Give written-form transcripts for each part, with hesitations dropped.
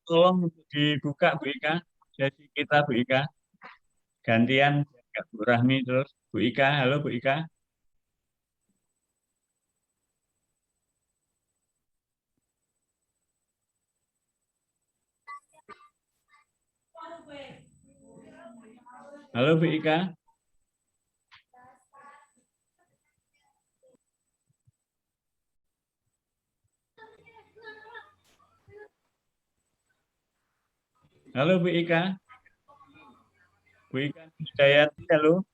tolong untuk dibuka Bu Ika, sesi kita Bu Ika. Gantian Bu Rahmi terus Bu Ika. Halo Bu Ika. Halo Bu Ika. Halo Bu Ika. Bu Ika Hidayati, halo.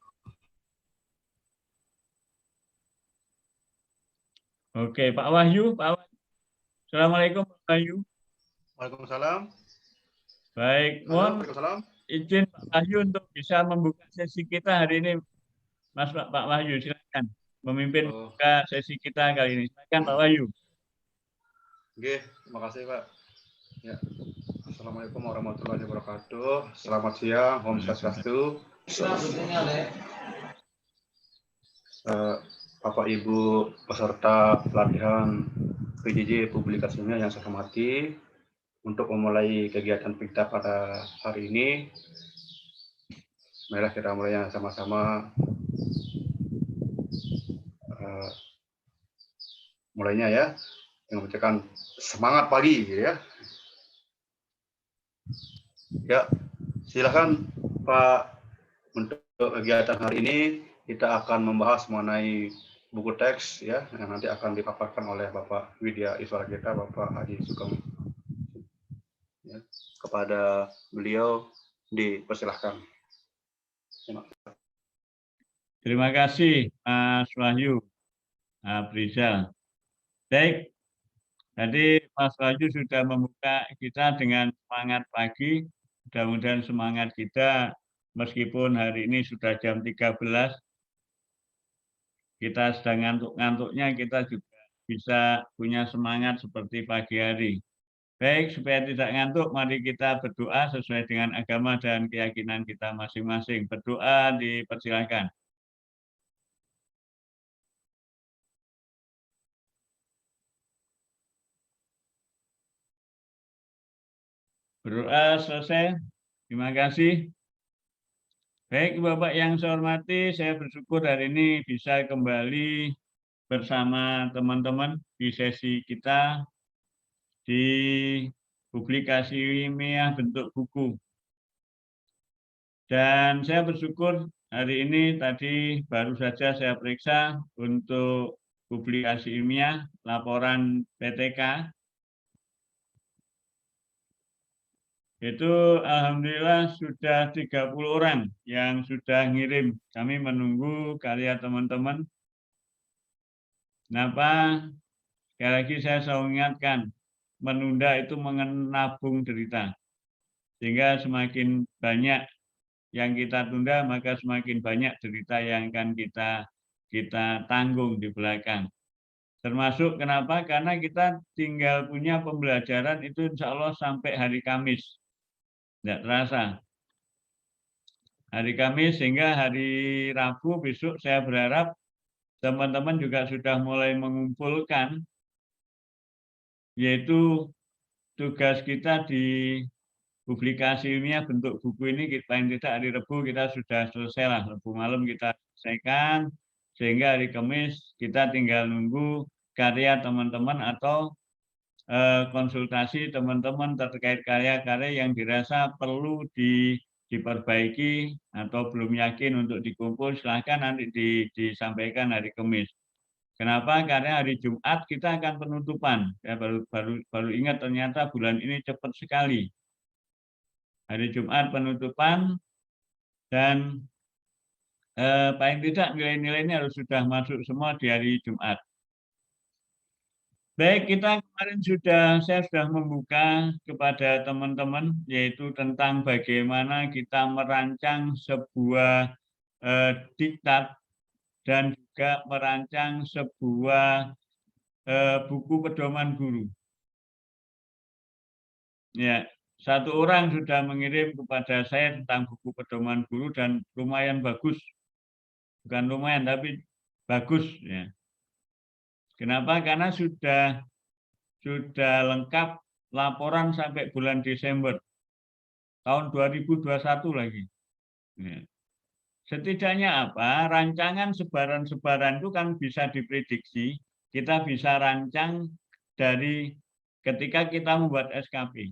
Oke, Pak Wahyu, Pak Wahyu. Assalamualaikum Pak Wahyu. Waalaikumsalam. Baik, Halo, mohon Waalaikumsalam. izin Pak Wahyu untuk bisa membuka sesi kita hari ini. Mas Pak Wahyu, silakan memimpin buka sesi kita kali ini. Silakan Pak Wahyu. Oke, terima kasih Pak. Ya. Assalamualaikum warahmatullahi wabarakatuh. Selamat siang, Om Swastiastu. Bapak Ibu peserta pelatihan PJJ publikasinya yang saya hormati, untuk memulai kegiatan kita pada hari ini, marilah kita mulai sama-sama. Mulainya ya, dengan mengucapkan semangat pagi, gitu ya. Ya, silakan Pak. Untuk kegiatan hari ini kita akan membahas mengenai buku teks ya, yang nanti akan dipaparkan oleh Bapak Widya Iswara kita, Bapak Haji Sugeng. Ya, kepada beliau dipersilahkan. Terima kasih Mas Wahyu, Brizal. Baik, tadi Mas Wahyu sudah membuka kita dengan semangat pagi. Mudah-mudahan semangat kita meskipun hari ini sudah jam 13, kita sedang ngantuk-ngantuknya, kita juga bisa punya semangat seperti pagi hari. Baik, supaya tidak ngantuk, mari kita berdoa sesuai dengan agama dan keyakinan kita masing-masing. Berdoa dipersilakan. Berdoa selesai. Terima kasih. Baik, Bapak yang saya hormati, saya bersyukur hari ini bisa kembali bersama teman-teman di sesi kita di publikasi ilmiah bentuk buku. Dan saya bersyukur hari ini tadi baru saja saya periksa untuk publikasi ilmiah laporan PTK. Itu alhamdulillah sudah 30 orang yang sudah ngirim. Kami menunggu karya teman-teman. Kenapa? Sekali lagi saya selalu ingatkan, menunda itu menabung derita. Sehingga semakin banyak yang kita tunda, maka semakin banyak derita yang akan kita tanggung di belakang. Termasuk kenapa? Karena kita tinggal punya pembelajaran itu insya Allah sampai hari Kamis. Tidak terasa. Hari Kamis sehingga hari Rabu besok saya berharap teman-teman juga sudah mulai mengumpulkan, yaitu tugas kita di publikasi ilmiah bentuk buku ini, paling tidak hari Rabu kita sudah selesai lah. Rabu malam kita selesaikan, sehingga hari Kamis kita tinggal nunggu karya teman-teman atau konsultasi teman-teman terkait karya-karya yang dirasa perlu diperbaiki atau belum yakin untuk dikumpul, silahkan nanti disampaikan hari Kamis. Kenapa? Karena hari Jumat kita akan penutupan. Saya baru ingat ternyata bulan ini cepat sekali. Hari Jumat penutupan dan paling tidak nilai-nilainya harus sudah masuk semua di hari Jumat. Baik, saya sudah membuka kepada teman-teman, yaitu tentang bagaimana kita merancang sebuah diktat dan juga merancang sebuah buku pedoman guru. Ya, satu orang sudah mengirim kepada saya tentang buku pedoman guru dan lumayan bagus. Bukan lumayan, tapi bagus. Ya. Kenapa? Karena sudah lengkap laporan sampai bulan Desember tahun 2021 lagi. Ya. Setidaknya apa? Rancangan sebaran-sebaran itu kan bisa diprediksi. Kita bisa rancang dari ketika kita membuat SKP.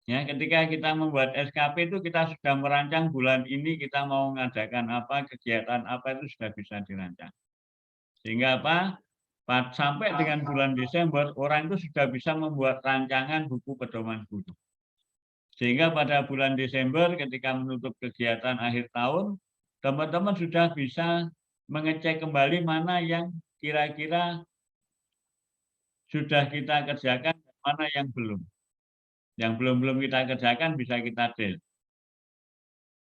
Ya, ketika kita membuat SKP itu kita sudah merancang bulan ini kita mau mengadakan apa, kegiatan apa itu sudah bisa dirancang. Sehingga apa? Sampai dengan bulan Desember orang itu sudah bisa membuat rancangan buku pedoman guru. Sehingga pada bulan Desember ketika menutup kegiatan akhir tahun, teman-teman sudah bisa mengecek kembali mana yang kira-kira sudah kita kerjakan dan mana yang belum. Yang belum kita kerjakan bisa kita delete.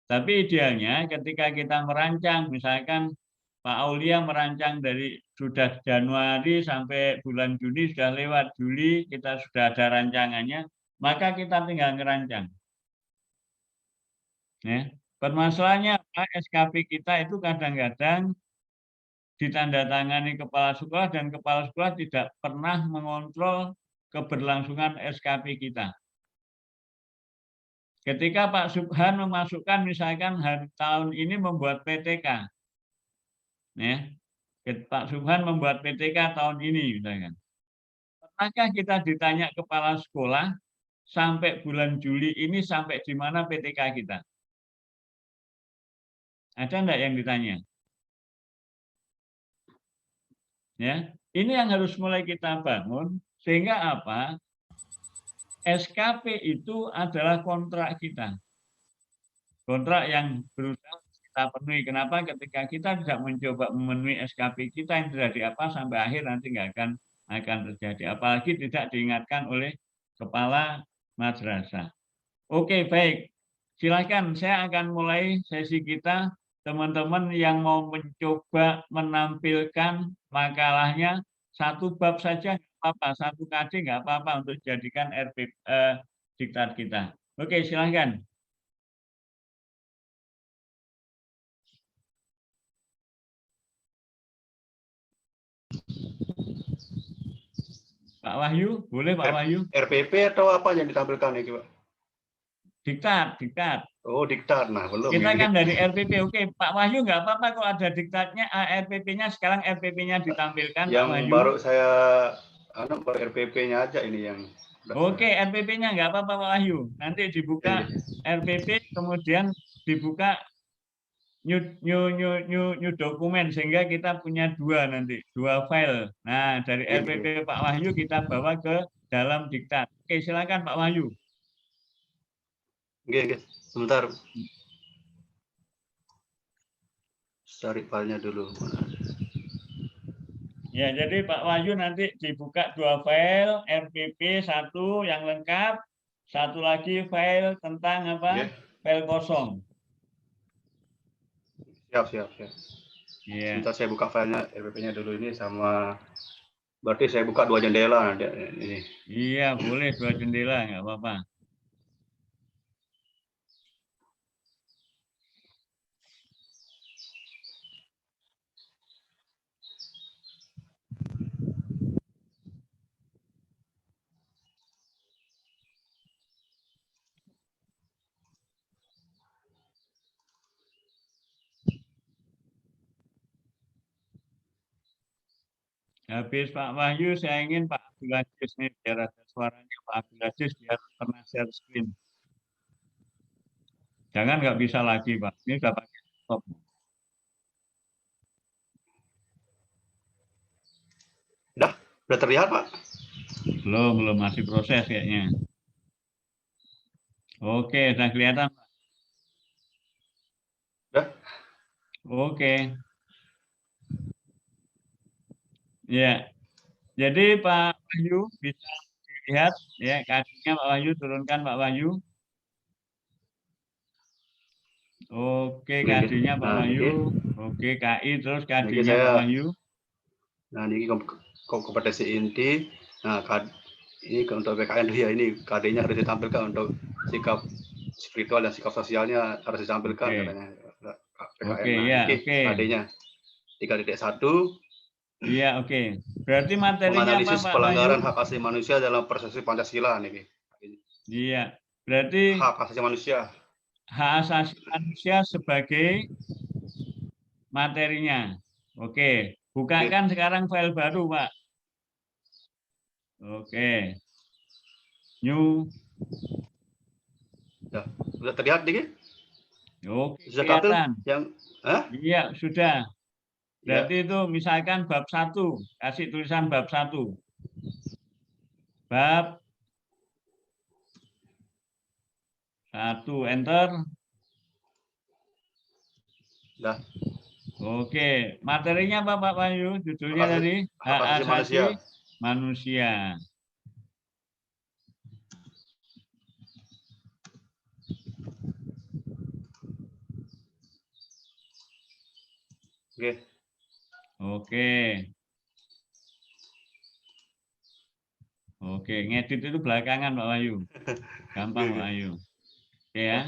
Tapi idealnya ketika kita merancang, misalkan Pak Aulia merancang dari sudah Januari sampai bulan Juni sudah lewat, Juli kita sudah ada rancangannya, maka kita tinggal ngerancang. Ya. Permasalahannya SKP kita itu kadang-kadang ditandatangani kepala sekolah dan kepala sekolah tidak pernah mengontrol keberlangsungan SKP kita. Ketika Pak Subhan memasukkan misalkan hari tahun ini membuat PTK, ya, Pak Subhan membuat PTK tahun ini misalkan. Apakah kita ditanya kepala sekolah sampai bulan Juli ini sampai di mana PTK kita? Ada enggak yang ditanya? Ya, ini yang harus mulai kita bangun sehingga apa? SKP itu adalah kontrak kita. Kontrak yang berusaha kita penuhi. Kenapa? Ketika kita tidak mencoba memenuhi SKP kita yang terjadi apa sampai akhir nanti nggak akan terjadi. Apalagi tidak diingatkan oleh kepala madrasah. Oke, baik. Silakan, saya akan mulai sesi kita. Teman-teman yang mau mencoba menampilkan makalahnya satu bab saja nggak apa-apa, satu KD nggak apa-apa untuk dijadikan diktat kita. Oke, silakan. Pak Wahyu, boleh Pak Wahyu? RPP atau apa yang ditampilkan ini, Pak? Diktat. Oh, diktat. Nah, belum. Kita ini. kan dari RPP. Oke, Pak Wahyu nggak apa-apa kalau ada diktatnya, RPP-nya sekarang RPP-nya ditampilkan, yang Pak Wahyu. baru saya baru RPP-nya aja ini yang. Oke, RPP-nya nggak apa-apa Pak Wahyu. Nanti dibuka RPP, kemudian dibuka new dokumen sehingga kita punya dua file. Nah, dari RPP Pak Wahyu kita bawa ke dalam diktat. Oke, silakan Pak Wahyu. Oke, sebentar. Cari filenya dulu. Ya, jadi Pak Wahyu nanti dibuka dua file, RPP satu yang lengkap, satu lagi file tentang apa? File kosong. Siap. Yeah. Sebentar saya buka filenya RPP-nya dulu ini sama. Berarti saya buka dua jendela ini. Iya, boleh dua jendela, nggak apa-apa. Habis Pak Wahyu, saya ingin Pak Abdul Aziz nih, biar ada suaranya Pak Abdul Aziz, biar pernah share screen. Jangan nggak bisa lagi Pak, ini sudah pakai laptop. Udah terlihat Pak? Belum, masih proses kayaknya. Oke, sudah kelihatan Pak? Udah? Oke. Ya, jadi Pak Wahyu bisa dilihat ya kakinya Pak Wahyu, turunkan Pak Wahyu. Oke, KD-nya Pak Wahyu. Oke, KI terus KD-nya Pak Wahyu. Nah, ini kompetensi inti. Nah, ini untuk PKN ya, ini KD-nya harus ditampilkan untuk sikap spiritual dan sikap sosialnya harus ditampilkan katanya. Oke, ya, oke. KD-nya 3.1. Iya, oke. Berarti materinya apa, Menganalisis Pak pelanggaran Wahyu? hak asasi manusia dalam persepsi Pancasila nih. Iya. Berarti Hak asasi manusia. hak asasi manusia sebagai materinya. Oke. Oke, Bukakan sekarang file baru, Pak. Oke. New. ya. Sudah terlihat dikit? Oke, Sudah tampil kelihatan. yang Iya, sudah. ya. Berarti itu misalkan bab 1. Kasih tulisan bab 1. Bab 1. Enter. Dah. Oke. Materinya apa, Pak Wahyu? Judulnya tadi Hak hak asasi asasi manusia. manusia. Oke. Oke. Oke, ngedit itu belakangan Pak Wahyu. Gampang Pak Oke. Wahyu. Oke ya. Ya.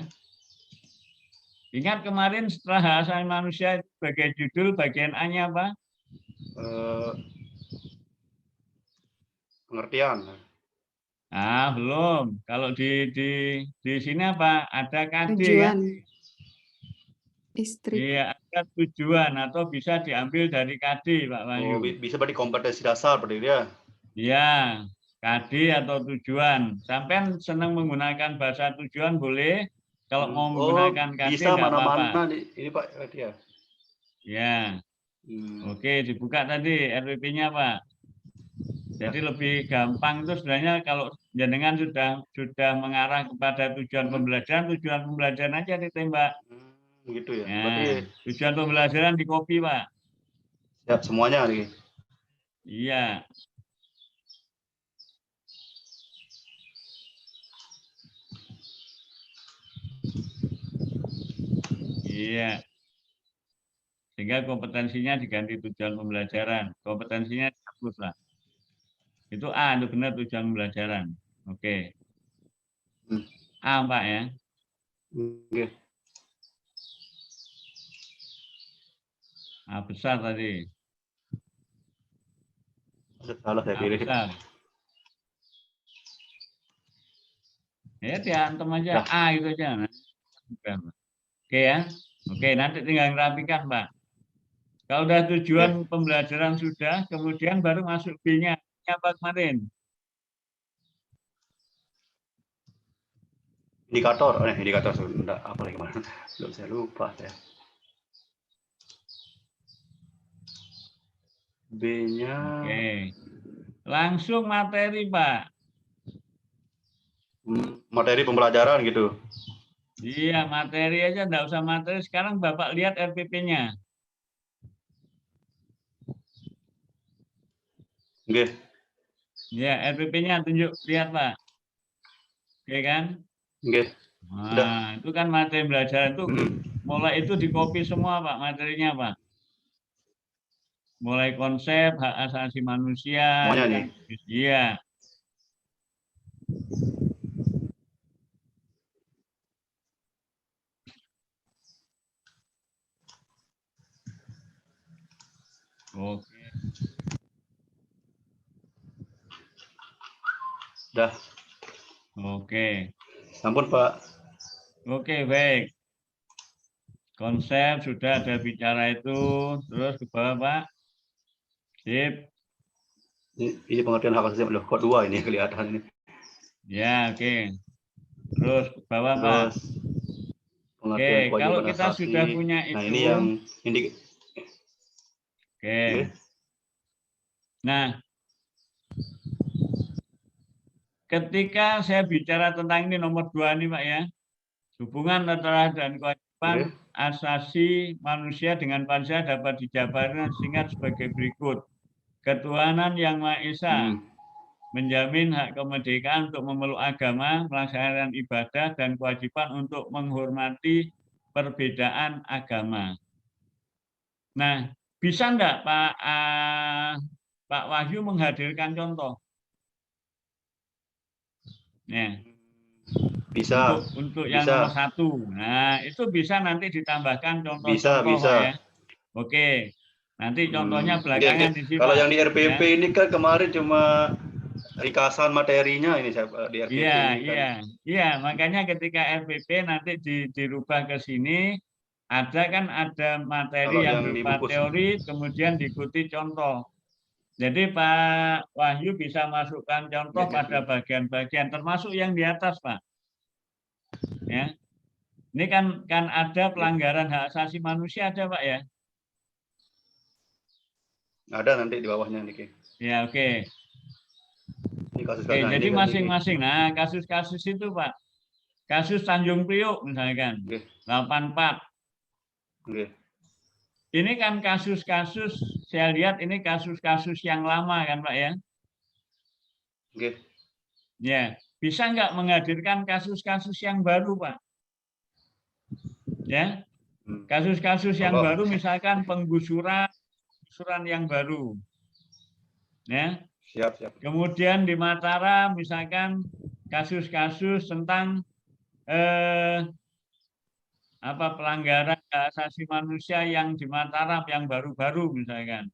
Ingat kemarin setelah hak asasi manusia sebagai judul bagian A-nya apa? Eh, pengertian. Ah, belum. Kalau di sini apa? Ada KD kan? Tujuan istri. Iya, ada tujuan atau bisa diambil dari KD Pak Oh, Wahyu. bisa berarti kompetensi dasar berarti ya. Iya, KD atau tujuan. Sampai senang menggunakan bahasa tujuan boleh. Kalau mau Oh, menggunakan KD bisa nggak apa-apa. mana-mana ini Pak berarti ya. Ya, oke dibuka tadi RWP-nya Pak. Jadi lebih gampang itu sebenarnya kalau jenengan sudah mengarah kepada tujuan pembelajaran aja ditembak. Gitu ya. Berarti Nah, tujuan pembelajaran di copy Pak. siap semuanya nih. Iya. Iya. Sehingga kompetensinya diganti tujuan pembelajaran. Kompetensinya dihapus lah. Itu A, itu benar tujuan pembelajaran. Oke. A Pak ya. Oke. A besar tadi. Salah saya A pilih. besar. Ya diantem aja Dah. A itu aja. Nah. Oke ya. Oke, nanti tinggal rapikan Pak. Kalau udah tujuan pembelajaran sudah, kemudian baru masuk B-nya. Apa kemarin? Indikator, indikator sudah apa lagi kemarin? Belum saya lupa ya. B-nya. Oke. Langsung materi Pak. Materi pembelajaran gitu. Iya, materi aja enggak usah materi. Sekarang Bapak lihat RPP-nya. Oke. Ya, RPP-nya tunjuk, lihat Pak. Oke kan? Oke. Nah, itu kan materi pembelajaran itu mulai itu di copy semua Pak materinya Pak. Mulai konsep hak asasi manusia. Semuanya nih. Iya. Oke. Dah. Oke. Ampun Pak. Oke, baik. Konsep sudah ada bicara itu, terus ke bawah Pak. Sip. Ini pengertian hak asasi manusia kok 2 ini kelihatan ini. Ya, oke. Terus ke bawah Pak. Oke, kalau kita sudah punya itu. Nah, ini yang Oke. Nah, ketika saya bicara tentang ini nomor 2 nih Pak ya. Hubungan antara dan kewajiban asasi manusia dengan Pancasila dapat dijabarkan singkat sebagai berikut. Ketuhanan Yang Maha Esa menjamin hak kemerdekaan untuk memeluk agama, melaksanakan ibadah, dan kewajiban untuk menghormati perbedaan agama. Nah, bisa enggak Pak Wahyu menghadirkan contoh? Ya. Bisa. Untuk yang nomor 1. Nah, itu bisa nanti ditambahkan contoh-contoh bisa. ya. Oke. Nanti contohnya Oke, belakangan oke. di sini, Kalau Pak. yang di RPP Ya. ini kan kemarin cuma ringkasan materinya ini saya di RPP Iya, ini kan. iya, iya. Makanya ketika RPP nanti dirubah ke sini, ada kan ada materi Kalau yang yang di berupa buku teori, kemudian diikuti contoh. Jadi Pak Wahyu bisa masukkan contoh pada bagian-bagian, termasuk yang di atas, Pak. Ya, ini kan ada pelanggaran hak asasi manusia, ada Pak ya? Ada nanti di bawahnya Niki. Ya, oke. Ini kasus Oke, karena jadi ini kan Niki. masing-masing. Nah, kasus-kasus itu Pak, kasus Tanjung Priok misalkan, Oke, 84. oke. Ini kan kasus-kasus, saya lihat ini kasus-kasus yang lama kan Pak ya? Oke. Ya, bisa nggak menghadirkan kasus-kasus yang baru Pak? Ya, kasus-kasus yang Kalau baru misalkan penggusuran yang baru. Ya, siap. kemudian di Mataram misalkan kasus-kasus tentang pelanggaran hak asasi manusia yang di Mataram yang baru-baru misalkan.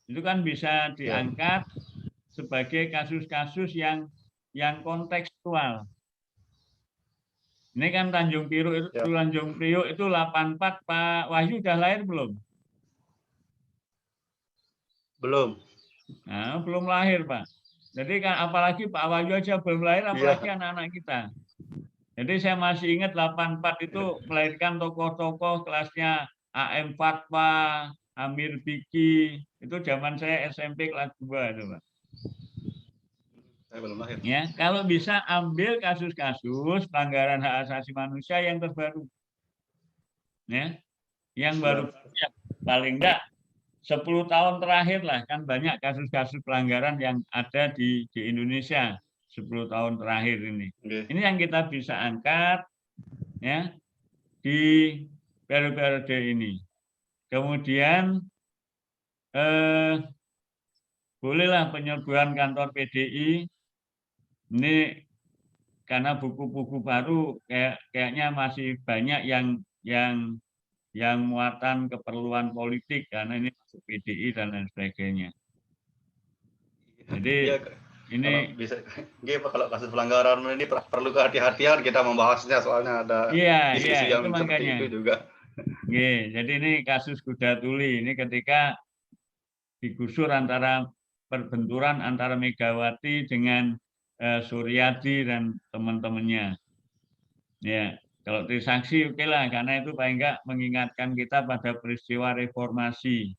Itu kan bisa diangkat sebagai kasus-kasus yang kontekstual. Ini kan Tanjung Priok itu 84, Pak Wahyu udah lahir belum? belum. Nah, belum lahir, Pak. Jadi kan apalagi Pak Wahyu aja belum lahir, apalagi anak-anak kita. Jadi saya masih ingat 84 itu melahirkan tokoh-tokoh kelasnya AM Fatwa, Amir Biki, itu zaman saya SMP kelas 2 itu, Pak. Saya belum lahir. Ya, kalau bisa ambil kasus-kasus pelanggaran hak asasi manusia yang terbaru. Ya, yang baru ya, paling enggak 10 tahun terakhir lah, kan banyak kasus-kasus pelanggaran yang ada di Indonesia 10 tahun terakhir ini. Ini yang kita bisa angkat ya di periode ini. Kemudian bolehlah penyerbuan kantor PDI ini karena buku-buku baru kayaknya masih banyak yang muatan keperluan politik karena ini masuk PDI dan lain sebagainya. Jadi ini kalau bisa, kalau kasus pelanggaran ini perlu kehati-hatian kita membahasnya soalnya ada isu-isu yang seperti itu juga. Jadi ini kasus Kuda Tuli ini ketika digusur antara perbenturan antara Megawati dengan Suryadi dan teman-temannya. Ya, kalau Trisakti oke lah karena itu paling enggak mengingatkan kita pada peristiwa reformasi.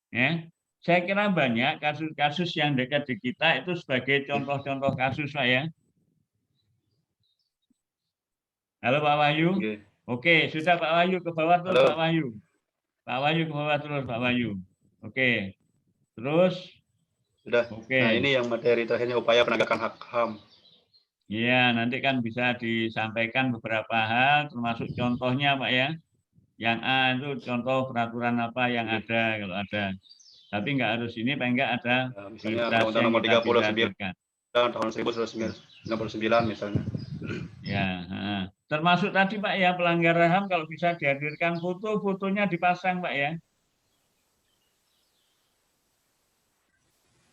Ya, saya kira banyak kasus-kasus yang dekat di kita itu sebagai contoh-contoh kasus Pak ya. Halo Pak Wahyu. Oke, sudah Pak Wahyu ke bawah terus. Halo. Pak Wahyu. Pak Wahyu ke bawah terus Pak Wahyu. Oke. Terus sudah. Oke. Nah, ini yang materi terakhirnya upaya penegakan hak HAM. Iya, nanti kan bisa disampaikan beberapa hal termasuk contohnya Pak ya. Yang A itu contoh peraturan apa yang ada kalau ada. Tapi enggak harus ini, paling enggak ada misalnya Undang-Undang Nomor 39 tahun 1999 misalnya. Ya, termasuk tadi Pak ya pelanggaran HAM kalau bisa dihadirkan foto-fotonya dipasang Pak ya.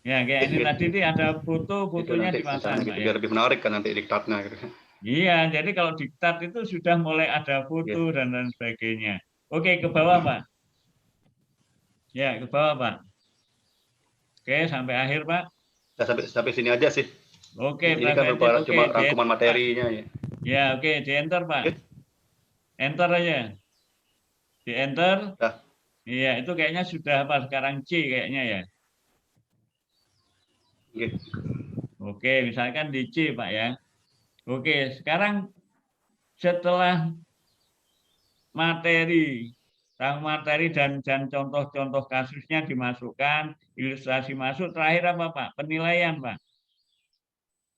Ya kayak ini tadi nih ada foto-fotonya dipasang Pak ya. Biar lebih menarik kan nanti diktatnya gitu. Iya, jadi kalau diktat itu sudah mulai ada foto dan lain sebagainya. Oke, ke bawah Pak. Ya, ke bawah Pak. Oke, sampai akhir Pak. Sampai sini aja sih. Oke, ini kan cuma rangkuman materinya ya. Ya, oke, di enter Pak. Enter aja. Di enter. Iya, itu kayaknya sudah apa sekarang C kayaknya ya. Oke, misalkan di C Pak ya. Oke, sekarang setelah materi dan contoh-contoh kasusnya dimasukkan, ilustrasi masuk, terakhir apa Pak? Penilaian Pak.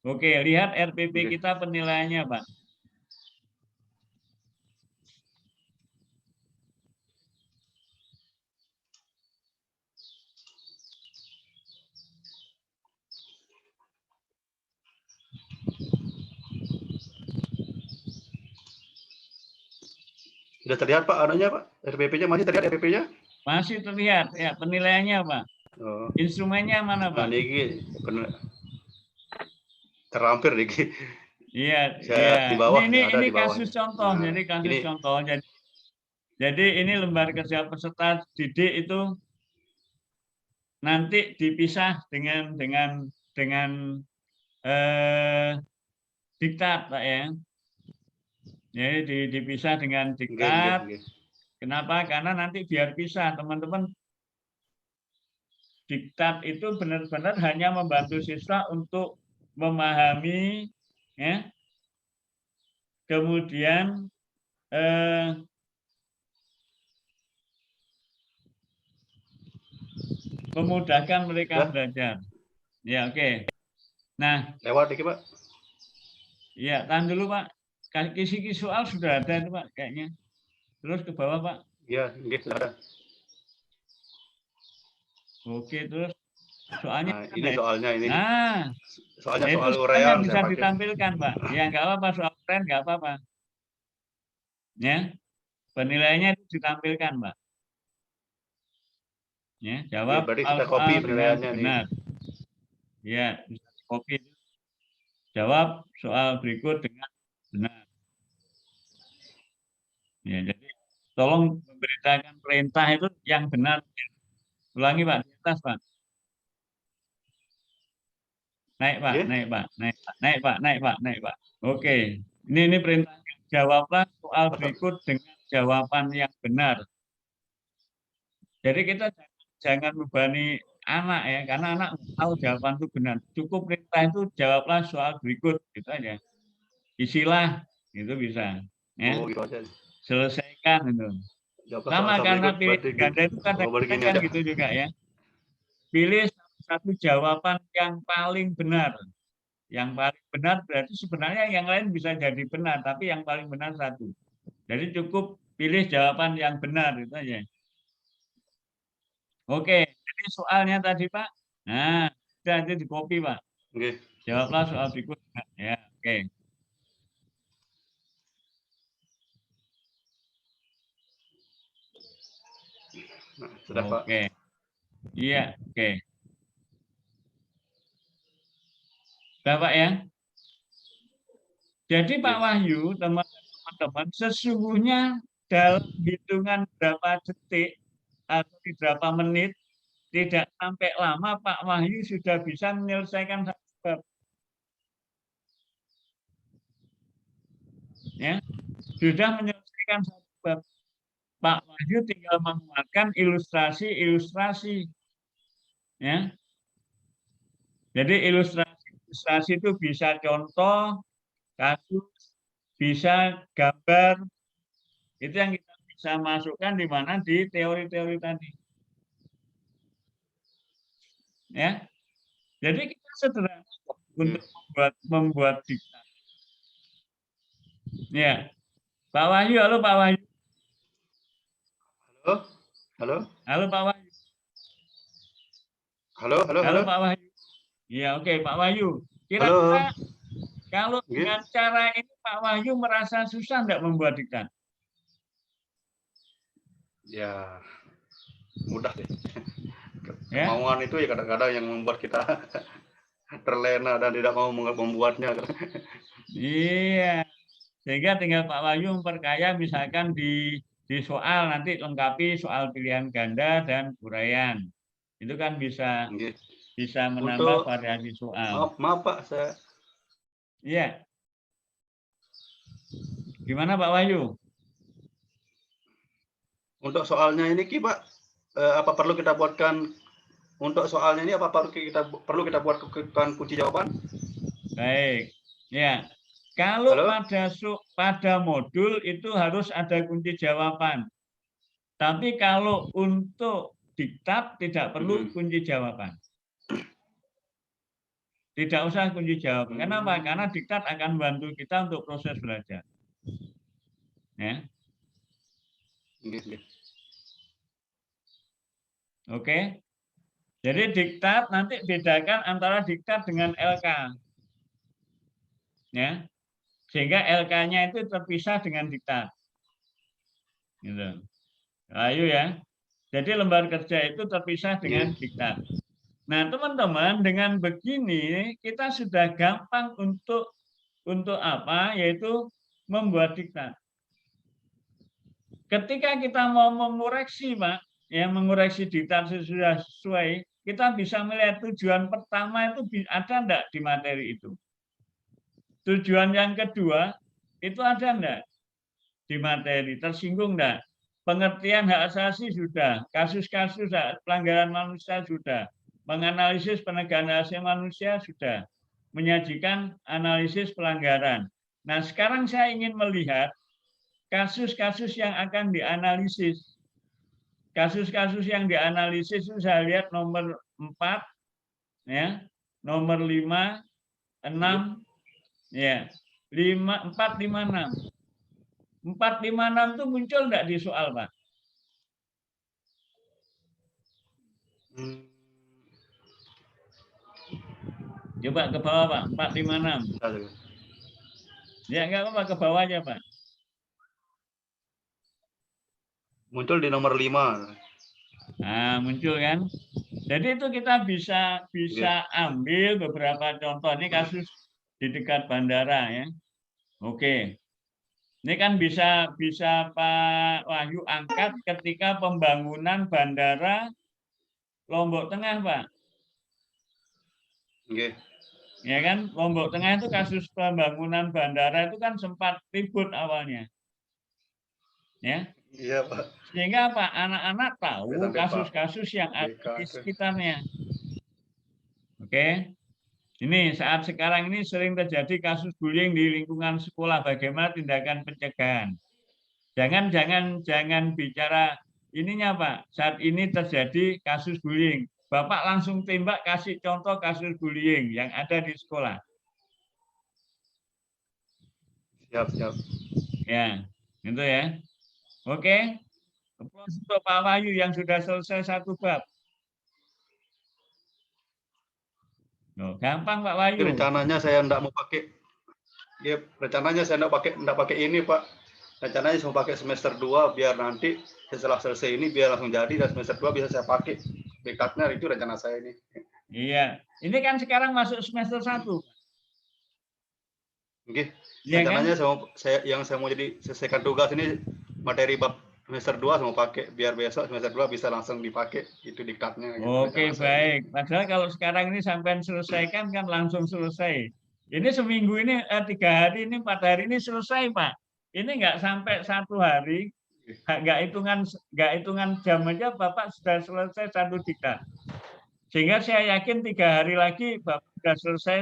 Oke, lihat RPP kita penilaiannya Pak. Sudah terlihat Pak anunya Pak? RPP-nya masih terlihat RPP-nya? Masih terlihat ya penilaiannya Pak. Oh. Instrumennya mana Nah, Pak? niki terlampir niki. Iya, Saya iya. di bawah, ada Ini di bawah. kasus contoh. Nah, Jadi kasus ini contoh. Jadi ini lembar kerja peserta didik itu nanti dipisah dengan diktat Pak ya. Jadi dipisah dengan diktat. nggih. Kenapa? Karena nanti biar pisah teman-teman. Diktat itu benar-benar hanya membantu siswa untuk memahami, ya. Kemudian memudahkan mereka Sudah? belajar. Ya, oke. Nah, Lewat dikit, Pak. ya, tahan dulu, Pak. Kisi-kisi soal sudah ada itu, Pak, kayaknya. Terus ke bawah, Pak. Iya, nggih, sudah. Oke, terus soalnya Nah, ada ini ya? soalnya ini. Nah, Soalnya itu soal soalnya uraian bisa saya pakai. ditampilkan, Pak. Ya, nggak apa-apa, soal uraian nggak apa-apa. Ya, penilaiannya itu ditampilkan, Pak. Ya, Iya, jawab berarti kita soal-soal copy dengan penilaiannya nih. benar. Ya, bisa copy. Jawab soal berikut dengan benar. Ya, jadi tolong memberitakan perintah itu yang benar. Ulangi Pak, di atas Pak. Naik Pak, Nggih? naik Pak, naik Pak, naik Pak, naik Pak, naik Pak. Oke, ini perintahnya. Jawablah soal berikut dengan jawaban yang benar. Jadi kita jangan membebani anak ya, karena anak tahu jawaban itu benar. Cukup perintah itu jawablah soal berikut, gitu aja. Isilah, itu bisa. Ya. Oh, gitu aja. Selesaikan itu. Jawablah Sama soal karena berikut, pilihan berarti ganda itu kadang-kadang kan aja. gitu juga ya. Pilih satu jawaban yang paling benar. Yang paling benar berarti sebenarnya yang lain bisa jadi benar, tapi yang paling benar satu. Jadi cukup pilih jawaban yang benar itu aja. Oke, jadi soalnya tadi Pak. Nah, sudah itu di copy Pak. Nggih. Jawablah soal berikut. Ya, oke. Nah, sudah Pak. Oke. Iya, oke. Sudah Pak ya. Jadi Pak Wahyu, teman-teman, sesungguhnya dalam hitungan berapa detik atau berapa menit, tidak sampai lama Pak Wahyu sudah bisa menyelesaikan satu bab. Ya, sudah menyelesaikan satu bab. Pak Wahyu tinggal mengeluarkan ilustrasi-ilustrasi. Ya. Jadi ilustrasi itu bisa contoh, kasus, bisa gambar. Itu yang kita bisa masukkan di mana di teori-teori tadi. Ya. Jadi kita sederhana untuk membuat diktat. Ya. Pak Wahyu, halo Pak Wahyu. Halo? Halo? Halo Pak Wahyu. Halo? Pak Wahyu. Ya, oke Pak Wahyu. Halo? Kira-kira kalau Nggih. dengan cara ini Pak Wahyu merasa susah enggak membuat diktat? Ya, mudah deh. Ya. Kemauan itu ya kadang-kadang yang membuat kita terlena dan tidak mau membuatnya. Iya. Sehingga tinggal Pak Wahyu memperkaya misalkan di soal nanti lengkapi soal pilihan ganda dan uraian. Itu kan bisa Nggih. menambah variasi soal. Maaf Pak, saya. Iya. Gimana Pak Wahyu? Untuk soalnya ini Ki Pak, apa perlu kita buatkan untuk soalnya ini apa perlu kita buatkan kunci jawaban? Baik. Ya. Kalau Halo? pada modul itu harus ada kunci jawaban. Tapi kalau untuk diktat tidak perlu kunci jawaban. Tidak usah kunci jawaban. Kenapa? Karena diktat akan membantu kita untuk proses belajar. Ya. Oke. Jadi diktat nanti bedakan antara diktat dengan LK. Ya. Sehingga LK-nya itu terpisah dengan diktat. Gitu. Ayo ya. Jadi lembar kerja itu terpisah dengan diktat. Nah, teman-teman, dengan begini kita sudah gampang untuk apa? Yaitu membuat diktat. Ketika kita mau mengoreksi, Pak, ya mengoreksi diktat sudah sesuai, kita bisa melihat tujuan pertama itu ada enggak di materi itu. Tujuan yang kedua itu ada enggak di materi, tersinggung enggak? Pengertian hak asasi sudah, kasus-kasus pelanggaran manusia sudah, menganalisis penegakan hak asasi manusia sudah, menyajikan analisis pelanggaran. Nah, sekarang saya ingin melihat kasus-kasus yang akan dianalisis. Kasus-kasus yang dianalisis itu saya lihat nomor 4, ya, nomor 5, 6, ya, 4, 5, 6. 4, 5, 6 itu muncul enggak di soal, Pak? Coba ke bawah, Pak. 4, 5, 6. Ya, enggak apa-apa, ke bawah aja, Pak. Muncul di nomor 5. Nah, muncul kan? Jadi itu kita bisa ambil beberapa contoh. Ini kasus di dekat bandara, ya. Oke. Ini kan bisa Pak Wahyu angkat ketika pembangunan bandara Lombok Tengah, Pak. Oke. Ya kan, Lombok Tengah itu kasus pembangunan bandara itu kan sempat ribut awalnya. Ya. Iya, Pak. Sehingga apa? Anak-anak tahu kasus-kasus yang ada di sekitarnya. Oke. Ini saat sekarang ini sering terjadi kasus bullying di lingkungan sekolah. Bagaimana tindakan pencegahan? Jangan bicara ininya, Pak. Saat ini terjadi kasus bullying. Bapak langsung tembak kasih contoh kasus bullying yang ada di sekolah. Siap, siap. Ya, gitu ya. Oke. Untuk Pak Wahyu yang sudah selesai satu bab. Loh, gampang Pak Wahyu. Rencananya saya enggak mau pakai. Ya, rencananya saya enggak pakai ini, Pak. Rencananya saya mau pakai semester 2 biar nanti setelah selesai ini biar langsung jadi dan semester 2 bisa saya pakai. Dekatnya itu rencana saya ini. Iya. Ini kan sekarang masuk semester 1. Oke. Ya, Rencananya kan? saya mau jadi selesaikan tugas ini materi bab semester 2 saya mau pakai biar besok semester 2 bisa langsung dipakai itu diktatnya gitu. Oke, baik. Padahal kalau sekarang ini sampai selesaikan kan langsung selesai. Ini seminggu ini 3 hari ini 4 hari ini selesai, Pak. Ini enggak sampai 1 hari, enggak hitungan jam aja Bapak sudah selesai 1 diktat. Sehingga saya yakin 3 hari lagi Bapak sudah selesai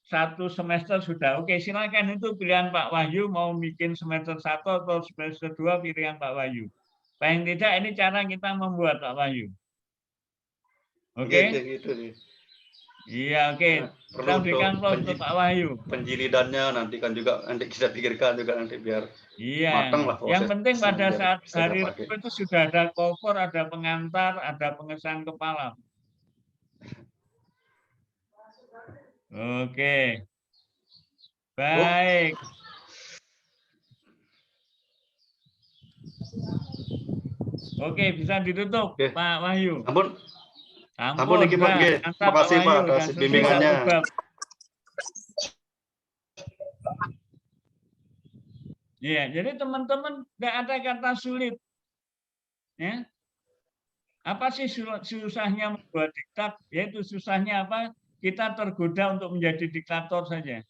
satu semester sudah. Oke, silakan, itu pilihan Pak Wahyu mau bikin semester 1 atau semester 2 pilihan Pak Wahyu. Paling tidak ini cara kita membuat Pak Wahyu. Oke? Gitu nih. Iya, oke. Kita berikan untuk Pak Wahyu. Penjilidannya nanti kan juga nanti kita pikirkan juga nanti biar matang lah proses. Yang penting pada saat hari Rabu itu sudah ada cover, ada pengantar, ada pengesahan kepala. Oke. Baik. Oke, bisa ditutup, Pak Wahyu. Ampun iki Pak. Terima kasih Pak atas bimbingannya. Iya, jadi teman-teman nggak ada kata sulit. Ya. Apa sih susahnya membuat diktat? Yaitu susahnya apa? Kita tergoda untuk menjadi diktator saja.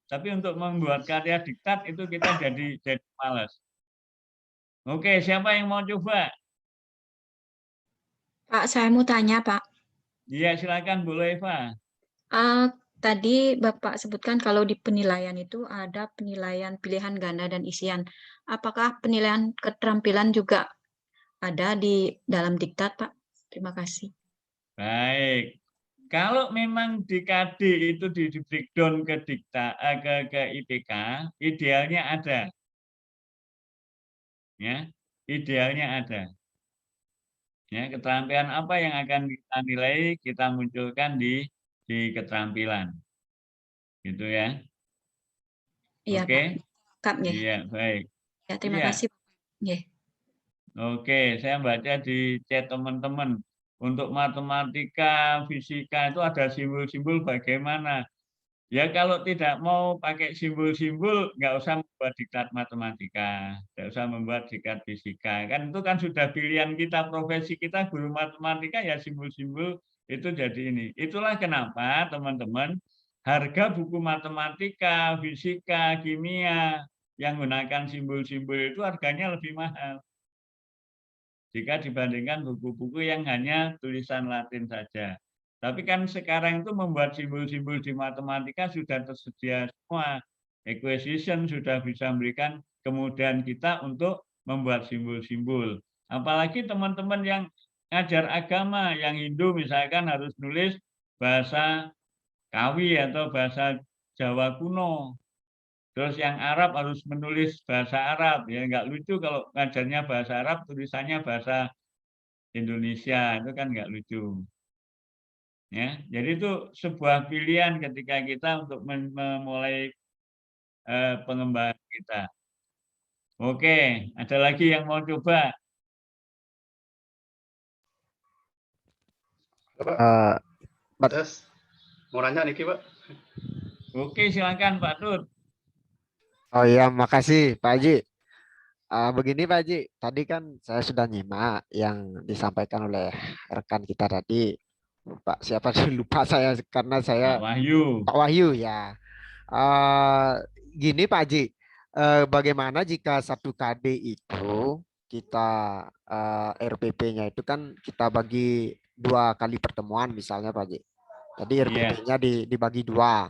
Tapi untuk membuat karya diktat itu kita jadi malas. Oke, siapa yang mau coba? Pak, saya mau tanya, Pak. Iya, silakan Bu Eva. Tadi Bapak sebutkan kalau di penilaian itu ada penilaian pilihan ganda dan isian. Apakah penilaian keterampilan juga ada di dalam diktat, Pak? Terima kasih. Baik. Kalau memang di KD itu di breakdown ke IPK, idealnya ada. Ya, idealnya ada. Ya, keterampilan apa yang akan kita nilai, kita munculkan di keterampilan. Gitu ya. Iya, Oke. Pak. Iya, baik. Ya, terima kasih. Nggih. Oke, saya baca di chat teman-teman. Untuk matematika, fisika itu ada simbol-simbol bagaimana? Ya kalau tidak mau pakai simbol-simbol, nggak usah membuat diktat matematika, nggak usah membuat diktat fisika. Kan itu kan sudah pilihan kita, profesi kita guru matematika ya simbol-simbol itu jadi ini. Itulah kenapa teman-teman harga buku matematika, fisika, kimia yang menggunakan simbol-simbol itu harganya lebih mahal jika dibandingkan buku-buku yang hanya tulisan Latin saja. Tapi kan sekarang itu membuat simbol-simbol di matematika sudah tersedia semua. Acquisition sudah bisa memberikan kemudahan kita untuk membuat simbol-simbol. Apalagi teman-teman yang ngajar agama, yang Hindu misalkan harus nulis bahasa Kawi atau bahasa Jawa kuno. Terus yang Arab harus menulis bahasa Arab, ya nggak lucu kalau ngajarnya bahasa Arab, tulisannya bahasa Indonesia, itu kan nggak lucu. Ya, jadi itu sebuah pilihan ketika kita untuk memulai pengembangan kita. Oke, ada lagi yang mau coba? Pak, Tes, mau nanya Niki, Pak? Oke, silakan Pak Tut. Oh iya, makasih Pak Haji. Begini Pak Haji, tadi kan saya sudah nyimak yang disampaikan oleh rekan kita tadi. Pak siapa sih lupa saya karena saya Pak Wahyu. Pak Wahyu ya. Gini Pak Haji, bagaimana jika 1 KD itu kita RPP-nya itu kan kita bagi 2 kali pertemuan misalnya Pak Haji. Tadi RPP-nya dibagi 2.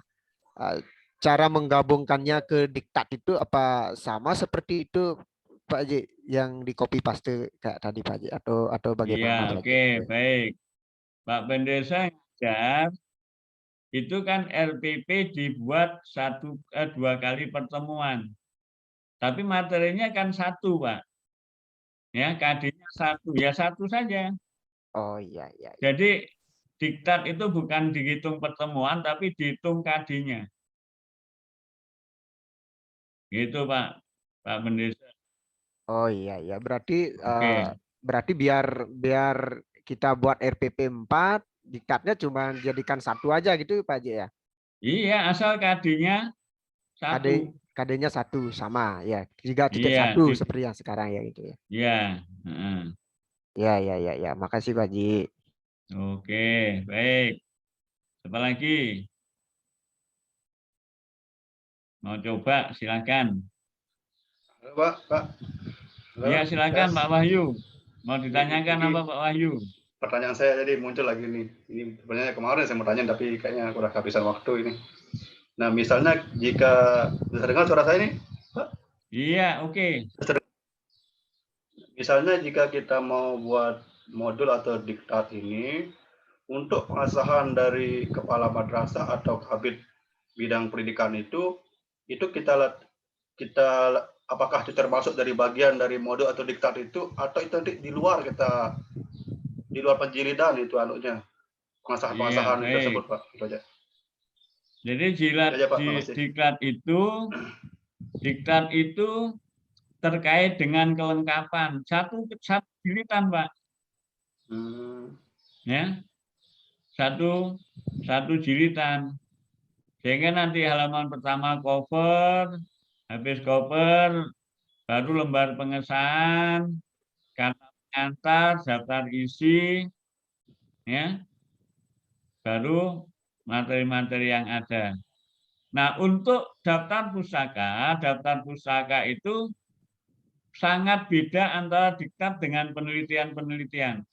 Cara menggabungkannya ke diktat itu apa sama seperti itu Pak Haji yang di copy paste kayak tadi Pak Haji atau bagaimana Iya, Pak Haji? oke, baik. Pak Pendesa ngajar itu kan RPP dibuat 2 kali pertemuan. Tapi materinya kan 1, Pak. Ya, KD-nya 1, ya 1 saja. Oh iya iya. Jadi diktat itu bukan dihitung pertemuan, tapi dihitung KD-nya. Gitu Pak, Pak Pendesa. Oh iya iya. Berarti Oke. berarti biar kita buat RPP 4, diktatnya cuma jadikan 1 aja gitu Pak Haji ya. Iya, asal KD-nya 1. KD-nya 1 sama ya. 3.1 Iya, seperti yang sekarang ya gitu ya. iya. Ya ya ya ya. Makasih Pak Haji. Oke, baik. Apa lagi? Mau coba silakan. Halo, Pak. Halo, Iya, silakan Tes. Pak Wahyu. Mau ditanyakan Ini apa Pak Wahyu? pertanyaan saya jadi muncul lagi nih. Ini sebenarnya kemarin saya mau tanya tapi kayaknya udah kehabisan waktu ini. Nah, misalnya jika bisa dengar suara saya ini, Pak? Iya, oke. Misalnya jika kita mau buat modul atau diktat ini untuk pengasahan dari kepala madrasah atau kabid bidang pendidikan itu kita apakah itu termasuk dari bagian dari modul atau diktat itu atau itu nanti di luar penjilidan itu anunya pengasahan Iya, tersebut baik. Pak, itu aja. Jadi diktat itu terkait dengan kelengkapan satu jilidan Pak. Ya, satu jilidan. Sehingga nanti halaman pertama cover, habis cover, baru lembar pengesahan, kata pengantar, daftar isi, ya, baru materi-materi yang ada. Nah, untuk daftar pustaka itu sangat beda antara diktat dengan penelitian-penelitian.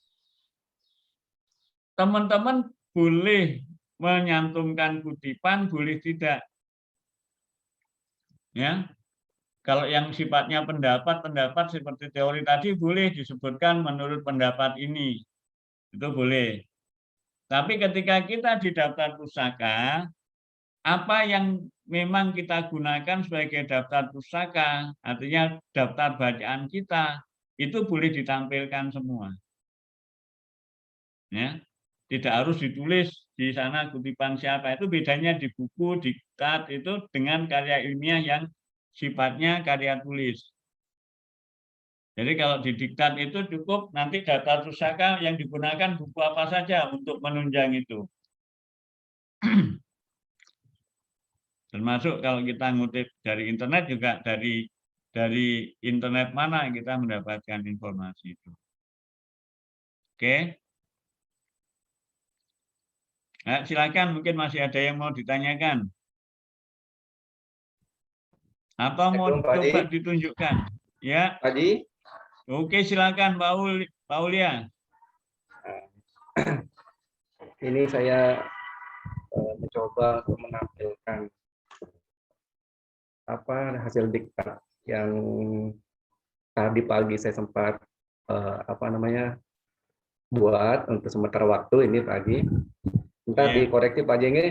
Teman-teman boleh menyantumkan kutipan, boleh tidak. Ya, kalau yang sifatnya pendapat seperti teori tadi boleh disebutkan menurut pendapat ini, itu boleh. Tapi ketika kita di daftar pustaka, apa yang memang kita gunakan sebagai daftar pustaka, artinya daftar bacaan kita, itu boleh ditampilkan semua. Ya, tidak harus ditulis di sana kutipan siapa. Itu bedanya di buku, diktat itu dengan karya ilmiah yang sifatnya karya tulis. Jadi kalau di diktat itu cukup nanti data pusaka yang digunakan buku apa saja untuk menunjang itu. Termasuk kalau kita ngutip dari internet juga dari internet mana kita mendapatkan informasi itu. Oke. Nah, silakan mungkin masih ada yang mau ditanyakan. Atau mau Assalamualaikum, Pak Haji. coba ditunjukkan. Ya. Pak Haji, Oke, silakan Pak Aulia. ini saya mencoba untuk menampilkan hasil diktat yang tadi pagi saya sempat buat untuk sementara waktu ini Pak Haji. Entah Iya. dikoreksi Pak Haji ini.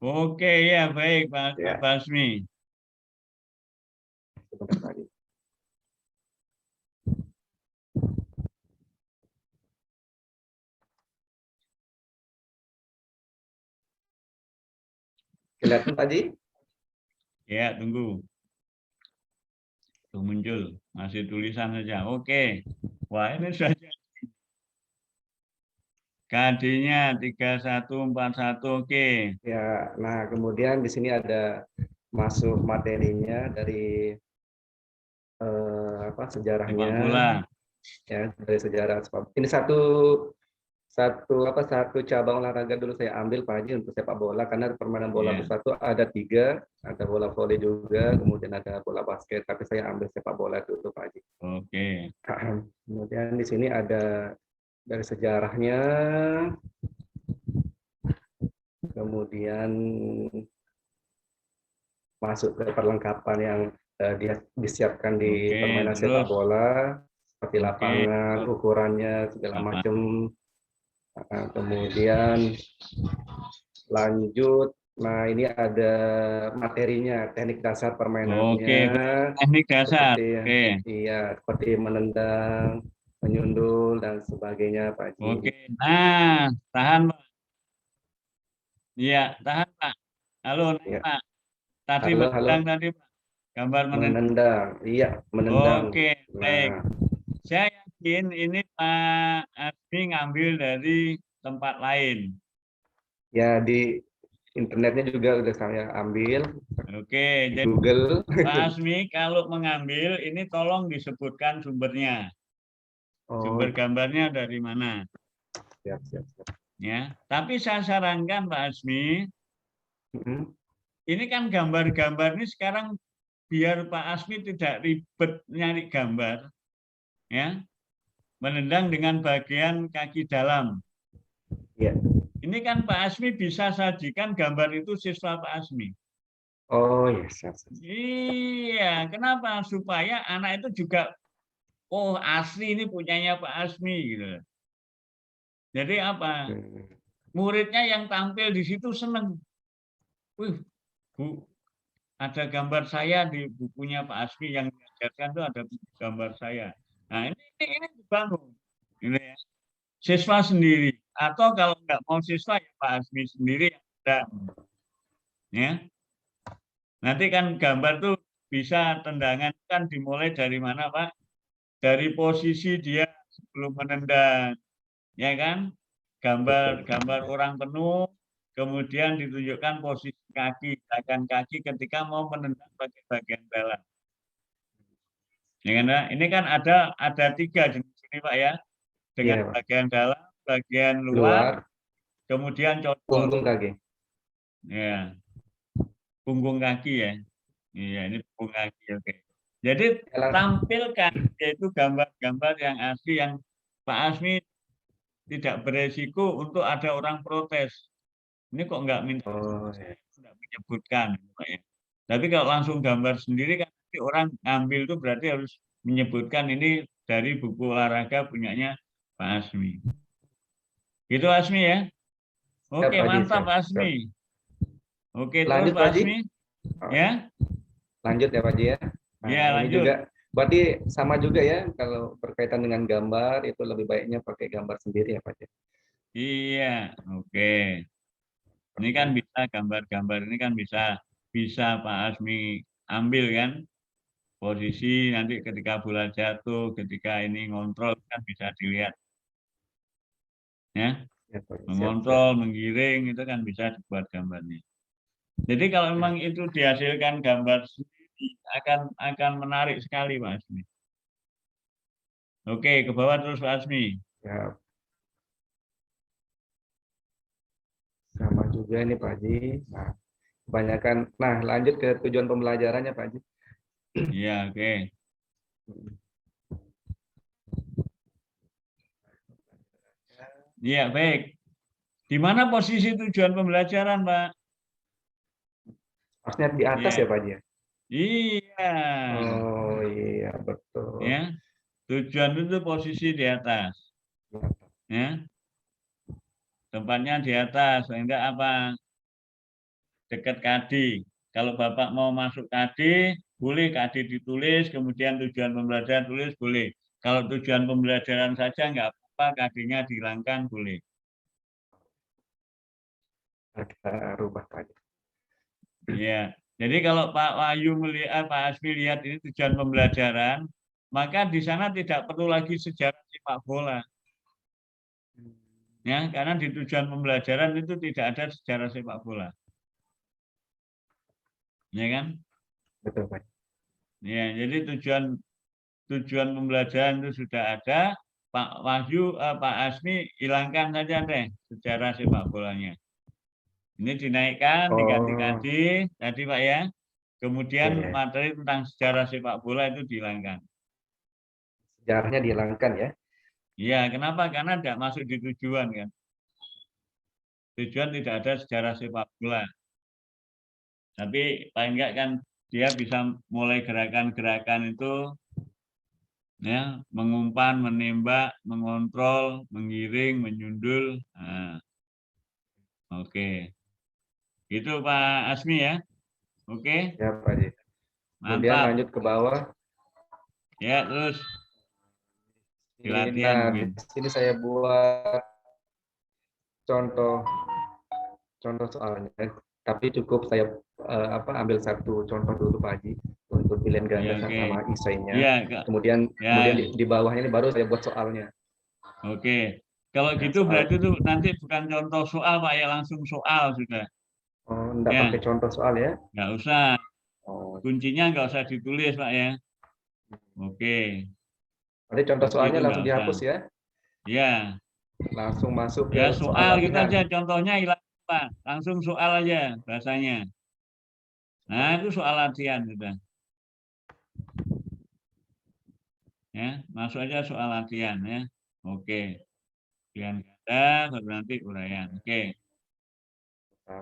Oke, ya baik Pak Ya. Basmi. Sebentar Pak Haji. Kelihatan Pak Haji? Ya, tunggu. Tuh muncul, masih tulisan saja. Oke. Wah, ini sudah jadi. KD-nya 3141. Oke. Ya, nah kemudian di sini ada masuk materinya dari sejarahnya. Sepak bola. Ya, dari sejarah sepak. Ini satu cabang olahraga dulu saya ambil Pak Haji untuk sepak bola, karena permainan bola Iya. besar itu ada 3, ada bola voli juga, kemudian ada bola basket, tapi saya ambil sepak bola dulu Pak Haji. Oke. Kemudian di sini ada dari sejarahnya, kemudian masuk ke perlengkapan yang dia disiapkan di Oke, permainan terus. sepak bola, seperti Oke, lapangan, terus. ukurannya segala Lapangan. macam. Kemudian lanjut, nah ini ada materinya, teknik dasar permainannya. Oke, teknik dasar. Oke. Iya, seperti menendang, menyundul dan sebagainya Pak Haji. Oke. Nah, tahan Pak. Iya, tahan Pak. Halo, Ya. Pak. Tadi Halo, menendang tadi Pak. Gambar menendang. Menendang, iya menendang. Oke, baik. Nah, Saya yakin ini Pak Asmi ngambil dari tempat lain. ya di internetnya juga udah saya ambil Oke, di jadi Google. Pak Asmi kalau mengambil ini tolong disebutkan sumbernya. Oh, Sumber gambarnya dari mana? siap. Ya, tapi saya sarankan Pak Asmi, Mm-mm. ini kan gambar-gambar ini sekarang biar Pak Asmi tidak ribet nyari gambar, ya, menendang dengan bagian kaki dalam. Iya. Ini kan Pak Asmi bisa sajikan gambar itu siswa Pak Asmi. Oh ya, siap. Iya, kenapa? Supaya anak itu juga, oh asli ini punyanya Pak Asmi gitu. Jadi apa? Muridnya yang tampil di situ seneng. Wih, Bu, ada gambar saya di bukunya Pak Asmi yang diajarkan itu ada gambar saya. Nah ini dibangun, ini ya. Siswa sendiri atau kalau nggak mau siswa ya Pak Asmi sendiri yang ada, ya. Nanti kan gambar tuh bisa tendangan kan dimulai dari mana Pak? Dari posisi dia sebelum menendang, ya kan? Gambar orang penuh, kemudian ditunjukkan posisi kaki, gerakan kaki ketika mau menendang bagian dalam. Ya kan, Pak? Ini kan ada 3 jenis ini Pak ya, dengan Iya, Pak. bagian dalam, bagian luar, kemudian codot. Punggung kaki. Ya, punggung kaki ya. Iya, ini punggung kaki, oke. Jadi tampilkan yaitu gambar-gambar yang asli yang Pak Asmi tidak beresiko untuk ada orang protes. Ini kok nggak minta, nggak menyebutkan, Pak ya. Tapi kalau langsung gambar sendiri kan nanti orang ambil itu berarti harus menyebutkan ini dari buku olahraga punyanya Pak Asmi. Gitu Asmi ya. Oke, Pak Haji, mantap siap. Pak Asmi. Oke, Lanjut, terus Pak Pak Haji. Asmi. Ya. Lanjut ya Pak Haji ya. Nah, Ya, ini lanjut. juga berarti sama juga ya, kalau berkaitan dengan gambar itu lebih baiknya pakai gambar sendiri ya Pak Haji. Iya, oke. Ini kan bisa gambar-gambar ini kan bisa Pak Asmi ambil kan. posisi nanti ketika bola jatuh, ketika ini ngontrol kan bisa dilihat. Ya, Ya, Pak. Siap, siap. mengontrol, menggiring itu kan bisa dibuat gambarnya. Jadi kalau memang itu dihasilkan gambar sendiri akan menarik sekali Pak Asmi. Oke, ke bawah terus Pak Asmi. Ya. Sama juga ini Pak Haji. Nah, kebanyakan. Nah, lanjut ke tujuan pembelajarannya Pak Haji. Iya, oke. Iya, baik. Di mana posisi tujuan pembelajaran, Pak? Harusnya di atas Iya. ya Pak Haji. Iya. Oh iya betul. Ya. Tujuan itu posisi di atas. Ya. Tempatnya di atas, sehingga apa? Dekat KD. Kalau Bapak mau masuk KD, boleh KD ditulis, kemudian tujuan pembelajaran tulis, boleh. Kalau tujuan pembelajaran saja nggak apa-apa, KD-nya dihilangkan, boleh. Kita rubah Pak Haji. Iya. Jadi kalau Pak Wahyu melihat, Pak Asmi lihat ini tujuan pembelajaran, maka di sana tidak perlu lagi sejarah sepak bola. Ya, karena di tujuan pembelajaran itu tidak ada sejarah sepak bola. Ya kan? Betul Pak. Ya, jadi tujuan pembelajaran itu sudah ada. Pak Wahyu, Pak Asmi hilangkan saja deh sejarah sepak bolanya. Ini dinaikkan, diganti tadi Pak ya. Kemudian materi tentang sejarah sepak bola itu dihilangkan. Sejarahnya dihilangkan ya. Iya, kenapa? Karena tidak masuk di tujuan kan. Tujuan tidak ada sejarah sepak bola. Tapi paling enggak kan dia bisa mulai gerakan-gerakan itu ya, mengumpan, menembak, mengontrol, menggiring, menyundul. Nah, oke. Itu Pak Asmi ya. Oke. Ya Pak Haji. Kemudian Mantap. lanjut ke bawah. Ya, terus Nah, latihan di mungkin. sini saya buat contoh soalnya. Tapi cukup saya ambil satu contoh dulu Pak Haji untuk pilihan ganda Ya, oke. sama isainya. Iya, Kak. Kemudian Ya. di bawahnya ini baru saya buat soalnya. Oke. Kalau Ya, gitu soal. berarti itu nanti bukan contoh soal Pak ya, langsung soal sudah. Oh, enggak Ya. pakai contoh soal ya? Nggak usah. Oh. Kuncinya nggak usah ditulis Pak ya. Oke. Nanti contoh Seperti soalnya itu langsung nggak dihapus usah. ya? Ya. Langsung masuk ke Ya soal soal gitu latihan. aja, contohnya hilang Pak. Langsung soal aja bahasanya. Nah itu soal latihan sudah. Ya, masuk aja soal latihan ya. Oke. Pilihan ganda, baru nanti uraian. Oke.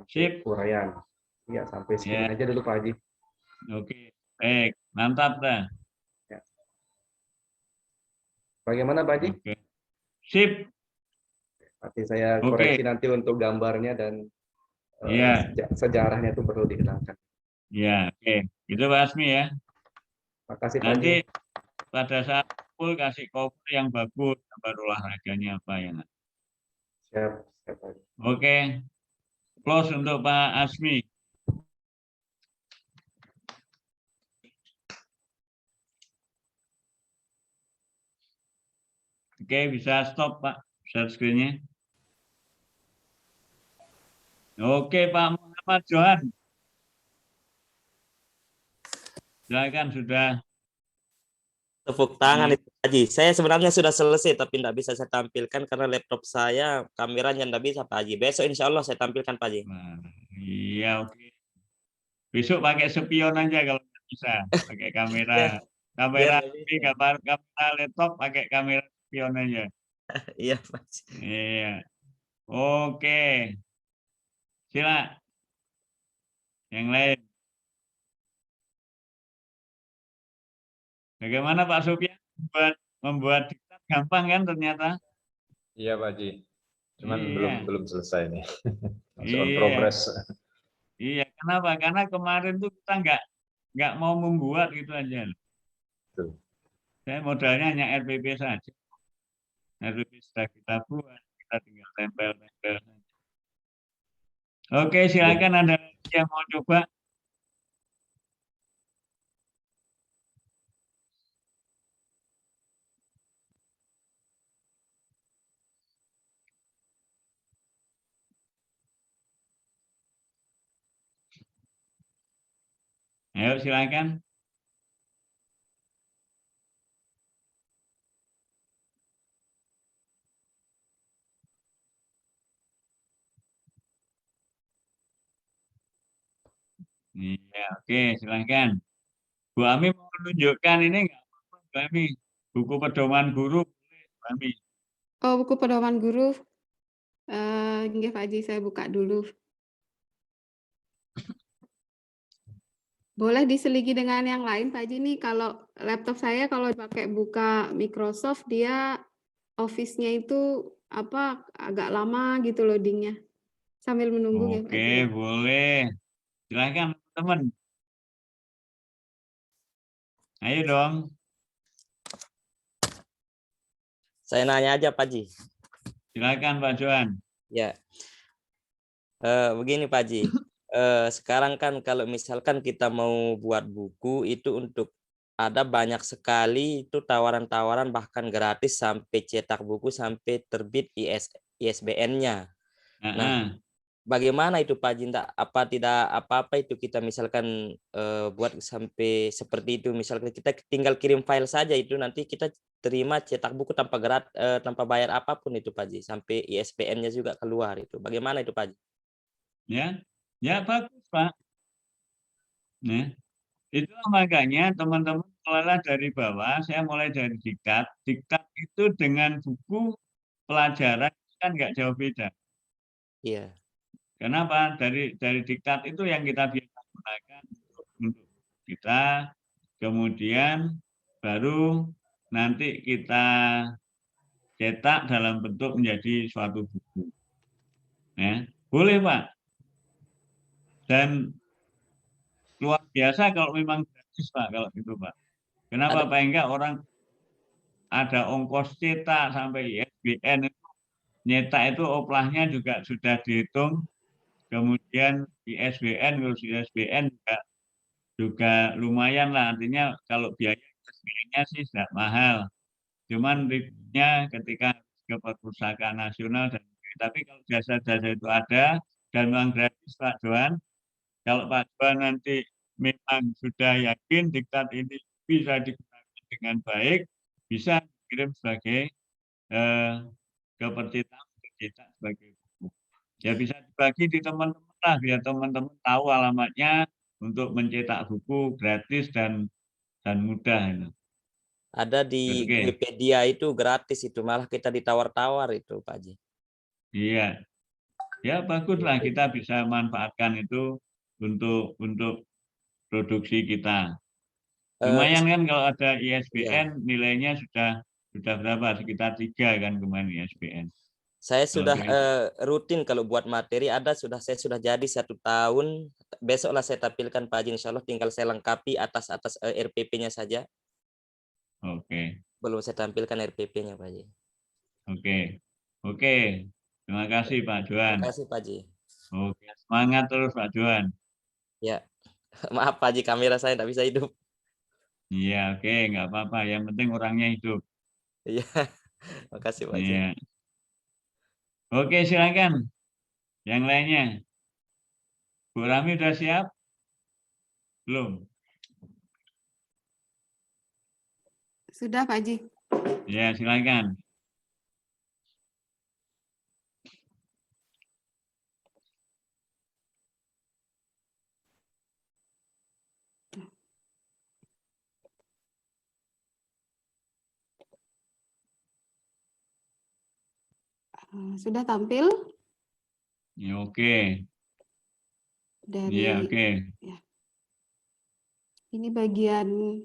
Sip. Uraian. Ya, sampai sini Ya. aja dulu Pak Haji. Oke. Baik, mantap dah. Ya. Bagaimana Pak Haji? Oke. Sip. Nanti saya koreksi nanti untuk gambarnya dan sejarahnya itu perlu dihilangkan. Ya, oke. Itu Pak Asmi ya. Makasih Pak Nanti Haji. pada saat kumpul kasih cover yang bagus, gambar olahraganya apa ya. Siap, siap Pak Haji. Oke. Close untuk Pak Asmi. Oke, bisa stop Pak share screen-nya. Oke, Pak Muhammad Johan. Silakan sudah. Tepuk tangan itu Haji. Saya sebenarnya sudah selesai tapi tidak bisa saya tampilkan karena laptop saya kameranya tidak bisa Pak Haji. Besok insya Allah saya tampilkan Pak Haji. Nah, iya oke. Besok pakai spion aja kalau nggak bisa. Pakai kamera. Kamera ini kamera laptop pakai kamera spion aja. Iya Pak. Iya. Oke. Sila. Yang lain. Bagaimana Pak Sofyan membuat diktat gampang kan ternyata? Iya Pak Haji. Cuman iya. belum selesai nih. Masih on Iya. progress. Iya, kenapa? Karena kemarin tuh kita nggak mau membuat gitu aja. Betul. Saya modalnya hanya RPP saja. RPP sudah kita buat, kita tinggal tempel-tempel saja. Oke, silakan ada yang mau coba. Ayo silakan. Iya, oke, silakan. Bu Ami mau menunjukkan ini enggak apa-apa, Bu Ami. Buku pedoman guru, Bu Ami. Oh, buku pedoman guru. Nggih, Pak Haji, saya buka dulu. Boleh diseligi dengan yang lain, Pak Haji. Nih, kalau laptop saya kalau pakai buka Microsoft, dia Office-nya itu agak lama gitu loadingnya. Sambil menunggu ya, Pak Oke, Haji. boleh. Silakan, teman. Ayo dong. Saya nanya aja Pak Haji. Silakan, Pak Johan. Ya. Begini Pak Haji. Sekarang kan kalau misalkan kita mau buat buku itu untuk ada banyak sekali itu tawaran-tawaran bahkan gratis sampai cetak buku sampai terbit ISBN-nya. Nah, bagaimana itu Pak Haji? Tidak apa-apa itu kita misalkan buat sampai seperti itu, misalkan kita tinggal kirim file saja itu nanti kita terima cetak buku tanpa bayar apapun itu Pak Haji, sampai ISBN-nya juga keluar itu. Bagaimana itu Pak Haji? Ya, ya bagus Pak. Nah, itulah makanya teman-teman mulailah dari bawah. Saya mulai dari diktat. Diktat itu dengan buku pelajaran kan nggak jauh beda. Iya. Kenapa? Dari diktat itu yang kita biasa gunakan untuk kita, kemudian baru nanti kita cetak dalam bentuk menjadi suatu buku. Ya, boleh Pak. Dan luar biasa kalau memang gratis Pak, kalau itu Pak. Kenapa Pak? Enggak orang ada ongkos cetak sampai ISBN itu, nyetak itu oplahnya juga sudah dihitung, kemudian ISBN, ngurus ISBN juga lumayan lah, artinya kalau biaya ISBN-nya sih tidak mahal. Cuman ribetnya ketika ke perpustakaan nasional tapi kalau jasa-jasa itu ada dan memang gratis Pak Johan. Kalau Pak Johan nanti memang sudah yakin diktat ini bisa digunakan dengan baik, bisa dikirim sebagai ke percetakan, dicetak sebagai buku. Ya bisa dibagi di teman-teman lah, biar teman-teman tahu alamatnya untuk mencetak buku gratis dan mudah. Ada di Wikipedia itu gratis itu, malah kita ditawar-tawar itu Pak Haji. Iya. Ya baguslah kita bisa manfaatkan itu untuk produksi kita. Lumayan kan kalau ada ISBN nilainya sudah berapa? Sekitar 3 kan kemarin ISBN. Saya sudah rutin kalau buat materi saya sudah jadi 1 tahun. Besoklah saya tampilkan Pak Haji, insya Allah tinggal saya lengkapi atas RPP-nya saja. Oke. Belum saya tampilkan RPP-nya Pak Haji. Oke. Terima kasih Pak Johan. Terima kasih Pak Haji. Oke, semangat terus Pak Johan. Ya, maaf Pak Haji, kamera saya tidak bisa hidup. Iya, oke, nggak apa-apa. Yang penting orangnya hidup. Iya, makasih Pak Haji. Iya. Oke, silakan. Yang lainnya. Bu Rami udah siap? Belum? Sudah, Pak Haji. Ya, silakan. Sudah tampil? Ya, oke. Iya, oke. Ya. Ini bagian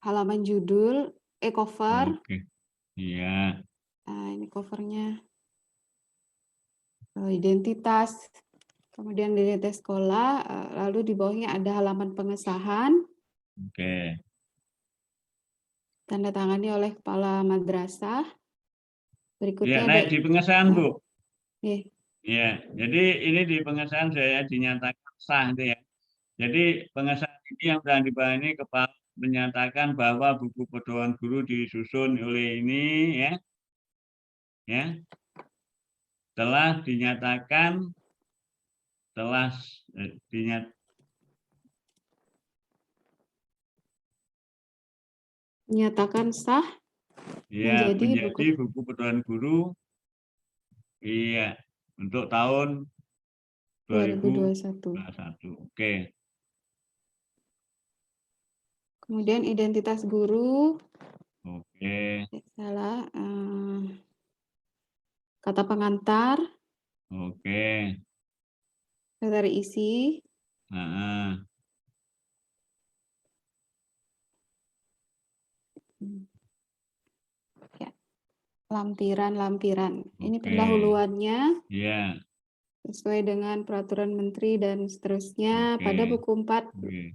halaman judul, cover. Oke. Iya. Nah, ini covernya. Identitas, kemudian identitas sekolah, lalu di bawahnya ada halaman pengesahan. Oke. Tanda tangani oleh kepala madrasah. Berikutnya ya, naik di pengesahan, Bu. Iya. Ya, jadi ini di pengesahan saya dinyatakan sah itu ya. Jadi pengesahan ini yang sedang dibahas ini kepala menyatakan bahwa buku pedoman guru disusun oleh ini ya telah dinyatakan Nyatakan sah Ya, menjadi menjadi buku pedoman guru. Iya, untuk tahun 2021. 2021. Oke. Kemudian identitas guru, Oke. salah, kata pengantar, Oke. dari isi, Nah, ya, lampiran. Ini oke. pendahuluannya Iya. sesuai dengan peraturan menteri dan seterusnya pada Oke. buku 4. Oke.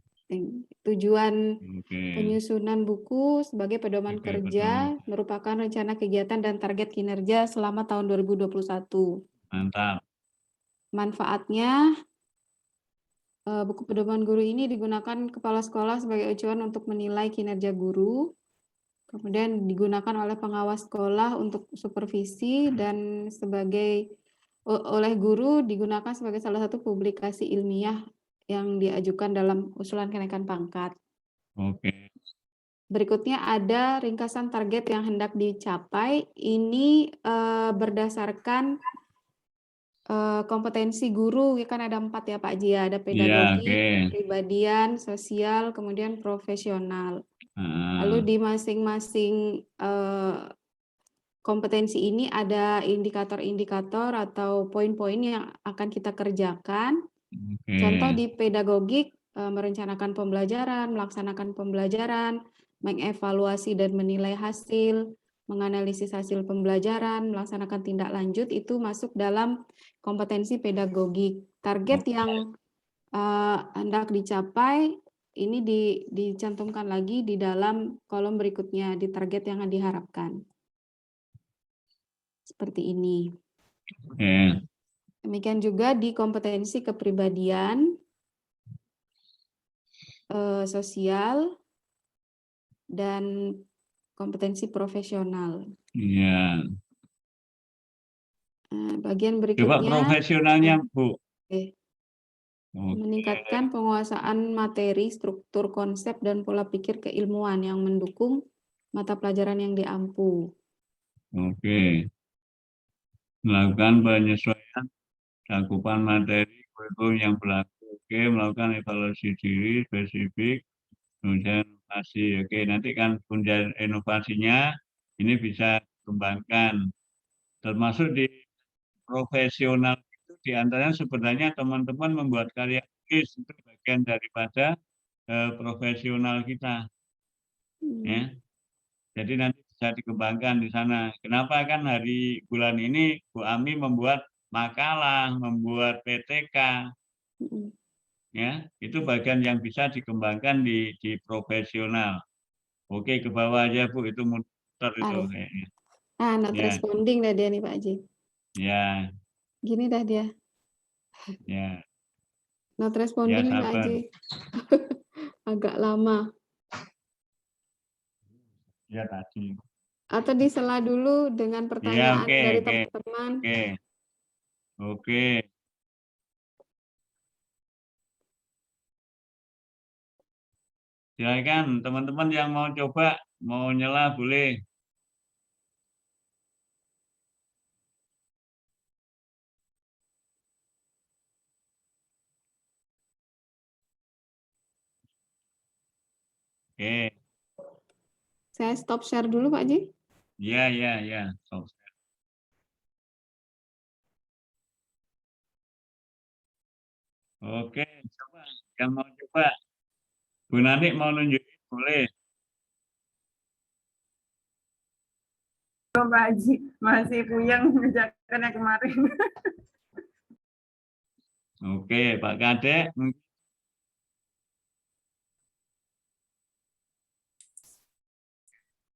Tujuan Oke. penyusunan buku sebagai pedoman Oke, kerja betul. merupakan rencana kegiatan dan target kinerja selama tahun 2021. Mantap. Manfaatnya, buku pedoman guru ini digunakan kepala sekolah sebagai acuan untuk menilai kinerja guru, kemudian digunakan oleh pengawas sekolah untuk supervisi, dan oleh guru digunakan sebagai salah satu publikasi ilmiah yang diajukan dalam usulan kenaikan pangkat. Oke. Berikutnya ada ringkasan target yang hendak dicapai. Ini berdasarkan kompetensi guru, ya kan ada 4 ya Pak Ji, ada Iya, pedagogi, oke. kepribadian, sosial, kemudian profesional. Lalu Nah, di masing-masing kompetensi ini ada indikator-indikator atau poin-poin yang akan kita kerjakan. oke. Contoh di pedagogik, merencanakan pembelajaran, melaksanakan pembelajaran, mengevaluasi dan menilai hasil, menganalisis hasil pembelajaran, melaksanakan tindak lanjut, itu masuk dalam kompetensi pedagogik. Target yang hendak dicapai ini dicantumkan lagi di dalam kolom berikutnya, di target yang diharapkan. Seperti ini. Oke. Demikian juga di kompetensi kepribadian, sosial, dan kompetensi profesional. Iya. Bagian Coba berikutnya, profesionalnya, Bu. Oke. Oke. Meningkatkan penguasaan materi, struktur, konsep, dan pola pikir keilmuan yang mendukung mata pelajaran yang diampu. Oke. Melakukan penyesuaian cakupan materi kurikulum yang berlaku. Oke, melakukan evaluasi diri spesifik, kemudian inovasi. Oke, nanti kan kemudian inovasinya ini bisa dikembangkan. Termasuk di profesional itu diantaranya sebenarnya teman-teman membuat karya tulis itu bagian daripada profesional kita. Ya. Jadi nanti bisa dikembangkan di sana. Kenapa kan hari bulan ini Bu Ami membuat makalah, membuat PTK, ya itu bagian yang bisa dikembangkan di profesional. Oke, ke bawah aja Bu, itu muter itu kayaknya. Not Ya, responding dah dia nih Pak Haji. ya, Gini dah dia. ya, Not ya responding nih Pak sabar. Haji. Agak lama. Ya tadi. Atau disela dulu dengan pertanyaan oke, dari oke. teman-teman. Oke. Silakan teman-teman yang mau coba, mau nyela boleh. Oke. Saya stop share dulu Pak Haji. Ya. Oke, coba. Yang mau coba. Bu Nani mau nunjukin boleh. Pak Haji, masih puyeng ngerjakannya kemarin. Oke, Pak Kadek.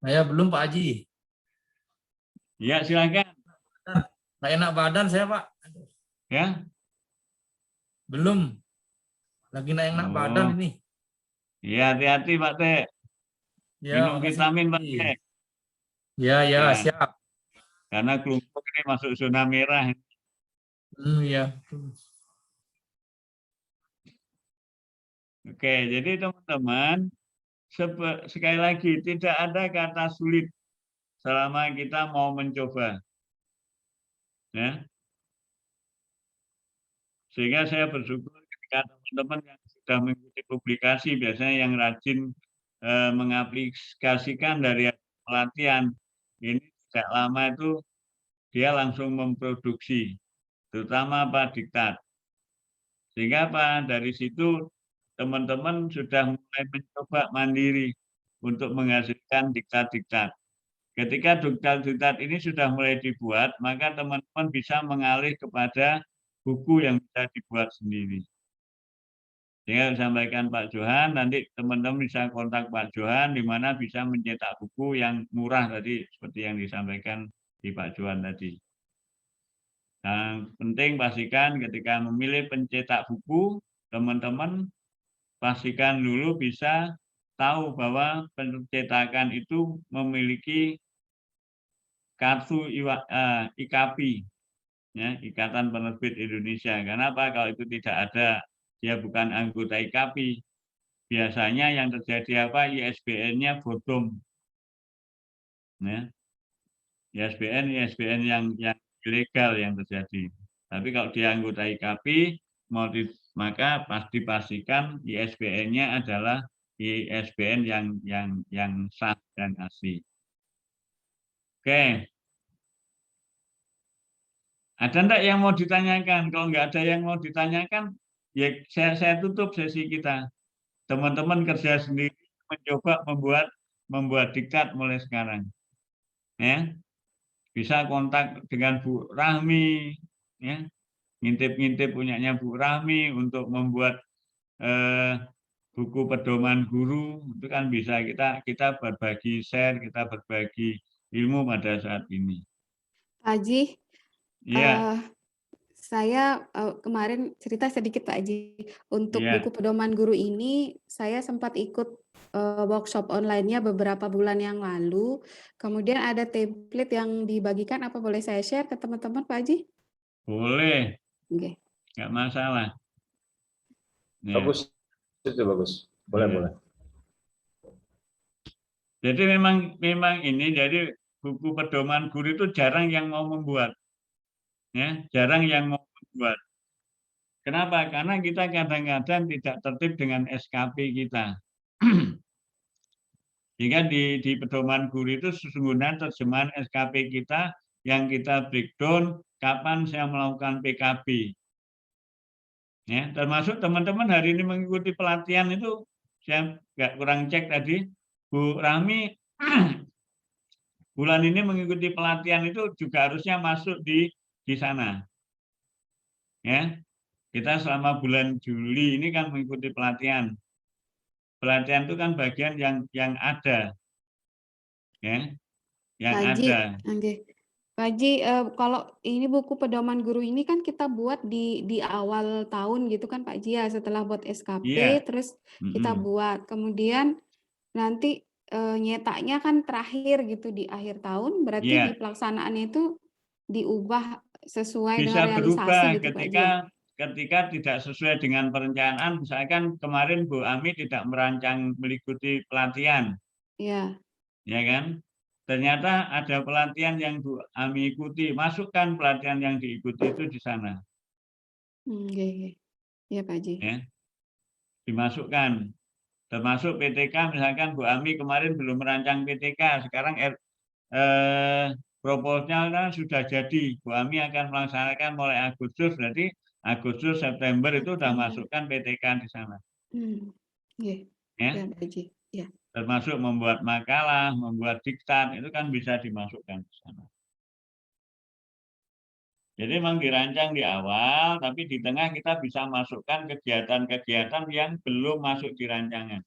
Saya belum Pak Haji. Ya, silakan. Nggak enak badan saya Pak. Ya. Belum. Lagi nggak enak badan ini. Iya, hati-hati Pak Teh. Ya, Minum vitamin Pak Teh. Ya, siap. Karena kelompok ini masuk zona merah. Ya. Oke, jadi teman-teman, sekali lagi tidak ada kata sulit selama kita mau mencoba. Ya. Sehingga saya bersyukur ketika teman-teman yang sudah mengikuti publikasi, biasanya yang rajin mengaplikasikan dari pelatihan, ini tidak lama itu dia langsung memproduksi, terutama diktat. Sehingga dari situ teman-teman sudah mulai mencoba mandiri untuk menghasilkan diktat-diktat. Ketika diktat-diktat ini sudah mulai dibuat, maka teman-teman bisa mengalih kepada buku yang bisa dibuat sendiri. Sehingga disampaikan Pak Johan, nanti teman-teman bisa kontak Pak Johan, di mana bisa mencetak buku yang murah tadi, seperti yang disampaikan di Pak Johan tadi. Yang penting pastikan ketika memilih pencetak buku, teman-teman pastikan dulu bisa tahu bahwa pencetakan itu memiliki kartu IKP, ya, Ikatan Penerbit Indonesia. Kenapa? Kalau itu tidak ada, dia bukan anggota IKP. Biasanya yang terjadi apa? ISBN-nya bodong. Ya. ISBN yang ilegal yang terjadi. Tapi kalau dia anggota IKP, maka pasti pastikan ISBN-nya adalah ISBN yang sah dan asli. Oke. Ada enggak yang mau ditanyakan? Kalau enggak ada yang mau ditanyakan, ya saya tutup sesi kita. Teman-teman kerja sendiri mencoba membuat diktat mulai sekarang. Ya. Bisa kontak dengan Bu Rahmi, ya. Ngintip-ngintip punyanya Bu Rahmi untuk membuat buku pedoman guru, itu kan bisa kita berbagi share, kita berbagi ilmu pada saat ini. Pak Haji, Iya. saya kemarin cerita sedikit Pak Haji, untuk Iya. buku pedoman guru ini saya sempat ikut workshop online-nya beberapa bulan yang lalu. Kemudian ada template yang dibagikan, apa boleh saya share ke teman-teman Pak Haji? Boleh. Oke. Nggak masalah. Ya. Bagus, itu bagus. Boleh, Ya. boleh. Jadi memang ini, jadi buku pedoman guru itu jarang yang mau membuat. Ya, jarang yang mau membuat. Kenapa? Karena kita kadang-kadang tidak tertib dengan SKP kita. Jika di pedoman guru itu sesungguhnya terjemahan SKP kita yang kita breakdown kapan saya melakukan PKB. Ya, termasuk teman-teman hari ini mengikuti pelatihan itu, saya nggak kurang cek tadi, Bu Rahmi bulan ini mengikuti pelatihan itu juga harusnya masuk di sana. Ya, kita selama bulan Juli ini kan mengikuti pelatihan. Pelatihan itu kan bagian yang ada, ya, yang Pak Haji, ada. oke. Pak Haji, kalau ini buku pedoman guru ini kan kita buat di awal tahun gitu kan Pak Haji ya, setelah buat SKP, Iya. terus kita buat, kemudian nanti nyetaknya kan terakhir gitu di akhir tahun, berarti Iya. di pelaksanaannya itu diubah sesuai dengan Bisa realisasi berubah gitu Pak Haji ya? ketika tidak sesuai dengan perencanaan. Misalkan kemarin Bu Ami tidak merancang mengikuti pelatihan, Iya. ya kan? Ternyata ada pelatihan yang Bu Ami ikuti, masukkan pelatihan yang diikuti itu di sana. Oke. Iya Pak Haji. Ya. Dimasukkan. Termasuk PTK, misalkan Bu Ami kemarin belum merancang PTK, sekarang proposalnya sudah jadi. Bu Ami akan melaksanakan mulai Agustus, berarti Agustus September itu sudah masukkan PTK di sana. Iya. Ya. Iya Pak Haji. Iya. Termasuk membuat makalah, membuat diktat, itu kan bisa dimasukkan di sana. Jadi memang dirancang di awal, tapi di tengah kita bisa masukkan kegiatan-kegiatan yang belum masuk di rancangan.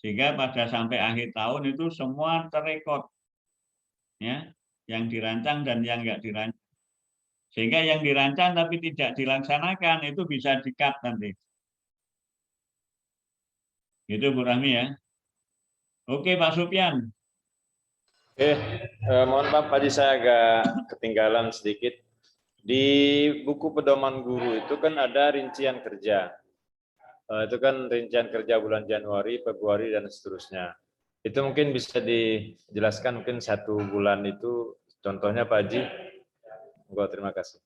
Sehingga pada sampai akhir tahun itu semua terekod. Ya, yang dirancang dan yang enggak dirancang. Sehingga yang dirancang tapi tidak dilaksanakan itu bisa di-cut nanti. Gitu Bu Rahmi ya. Oke Pak Sufyan. Oke, mohon maaf Pak Haji, saya agak ketinggalan sedikit. Di buku pedoman guru itu kan ada rincian kerja. Itu kan rincian kerja bulan Januari, Februari, dan seterusnya. Itu mungkin bisa dijelaskan mungkin 1 bulan itu contohnya Pak Haji. Terima kasih.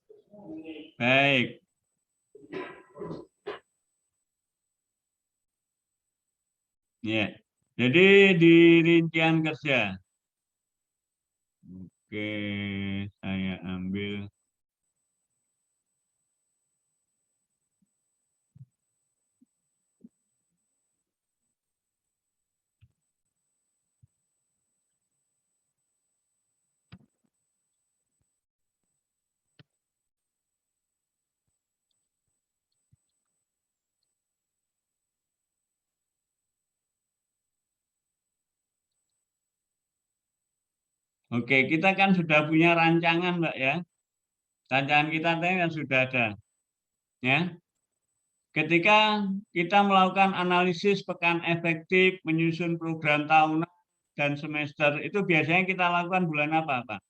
Baik. Ya. Jadi di rincian kerja. Oke, saya ambil. Oke, kita kan sudah punya rancangan, Mbak ya. Rancangan kita tadi kan sudah ada. Ya. Ketika kita melakukan analisis pekan efektif, menyusun program tahunan dan semester, itu biasanya kita lakukan bulan apa, Pak?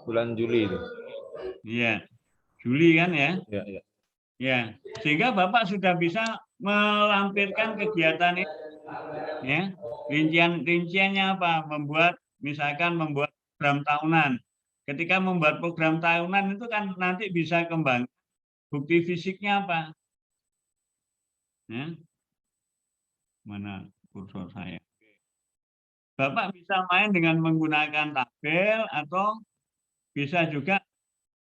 Bulan Juli itu. Iya, Juli kan ya? Iya, iya. Ya, sehingga Bapak sudah bisa melampirkan kegiatan ini. Ya, rinciannya apa? Misalkan membuat program tahunan. Ketika membuat program tahunan itu kan nanti bisa kembang. Bukti fisiknya apa? Ya. Mana kursor saya? Bapak bisa main dengan menggunakan tabel atau bisa juga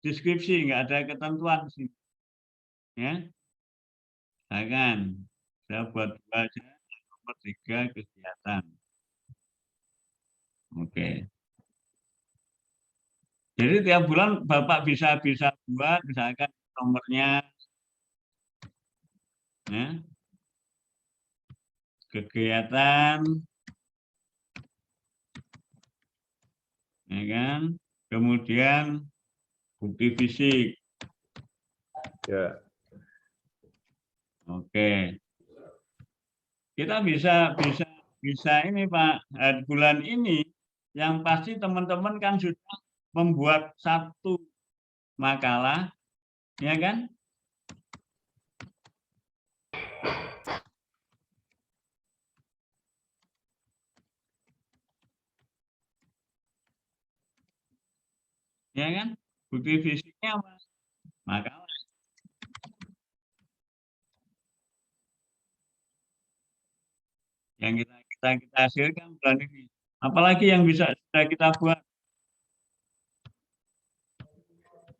deskripsi, nggak ada ketentuan sih. Ya, saya buat aja nomor 3 kegiatan. Oke. Jadi tiap bulan Bapak bisa buat misalkan nomornya, ya, kegiatan, ya kan, kemudian bukti fisik. Ya. Oke. Kita bisa ini Pak, bulan ini yang pasti teman-teman kan sudah membuat 1 makalah, ya kan? Ya kan? Bukti fisiknya apa? Makalah. Yang kita hasilkan bulan ini. Apalagi yang bisa sudah kita buat.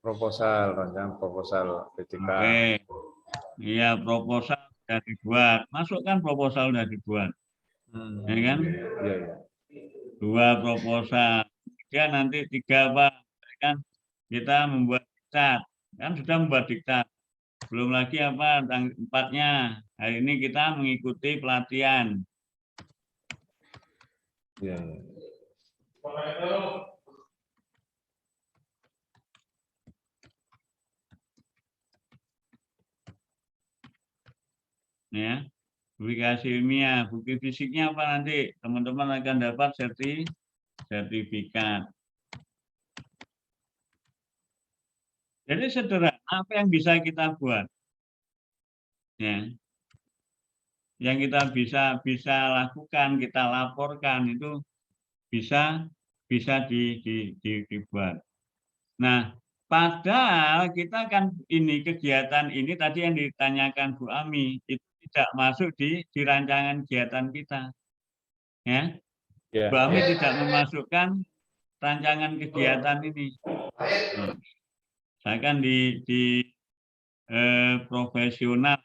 Proposal, rancangan proposal PTK. Oke. Iya, proposal sudah dibuat. Masukkan proposal sudah dibuat. Ya kan? Iya, iya. 2 proposal. Kemudian nanti 3 Pak. Ya kan? Kita membuat diktat. Kan sudah membuat diktat. Belum lagi apa? 4-nya. Hari ini kita mengikuti pelatihan. Iya, iya. Ya, publikasi ilmiah, bukti fisiknya apa nanti teman-teman akan dapat sertifikat. Jadi sederhana, apa yang bisa kita buat? Ya, yang kita bisa lakukan, kita laporkan itu bisa dibuat. Nah, padahal kita kan ini kegiatan ini tadi yang ditanyakan Bu Ami itu tidak masuk di rancangan kegiatan kita. Ya. Yeah. Bu Ami tidak memasukkan rancangan kegiatan ini. Saya kan di profesional,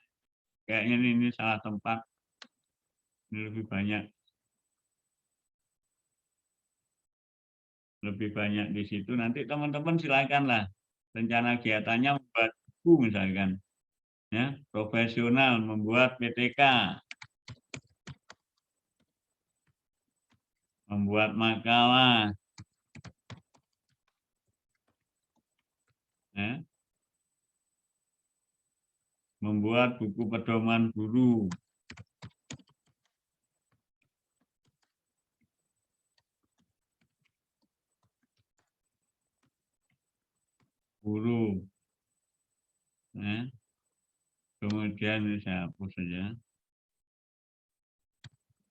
kayaknya ini salah tempat. Ini lebih banyak di situ. Nanti teman-teman silakanlah rencana kegiatannya membuat buku misalkan. Ya, profesional membuat PTK, membuat makalah, ya, membuat buku pedoman guru, Ya. Kemudian ini saya hapus saja.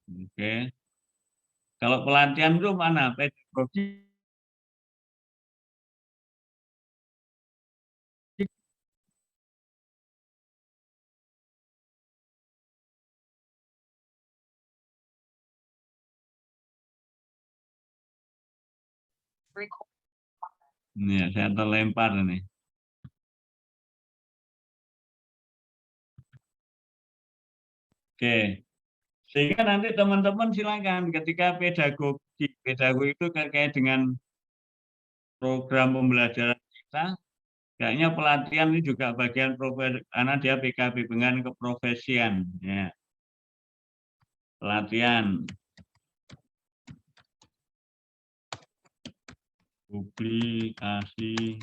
Oke. Kalau pelatihan itu mana? Pedagogi. Ini ya, saya terlempar nih. Oke. Sehingga nanti teman-teman silakan ketika pedagogi itu terkait dengan program pembelajaran kita, kayaknya pelatihan ini juga bagian profesi, karena dia PKP dengan keprofesian, ya. Pelatihan, publikasi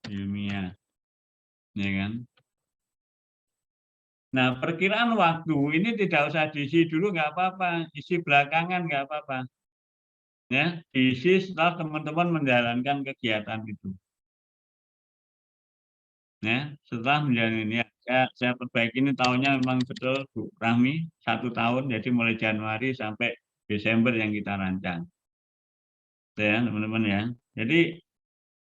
ilmiah, ya kan? Nah, perkiraan waktu ini tidak usah diisi dulu, nggak apa-apa, isi belakangan nggak apa-apa, ya. Diisi setelah teman-teman menjalankan kegiatan itu. Ya, setelah menjalani ini saya perbaiki ini tahunnya memang betul Bu Rahmi 1 tahun, jadi mulai Januari sampai Desember yang kita rancang. Ya teman-teman ya. Jadi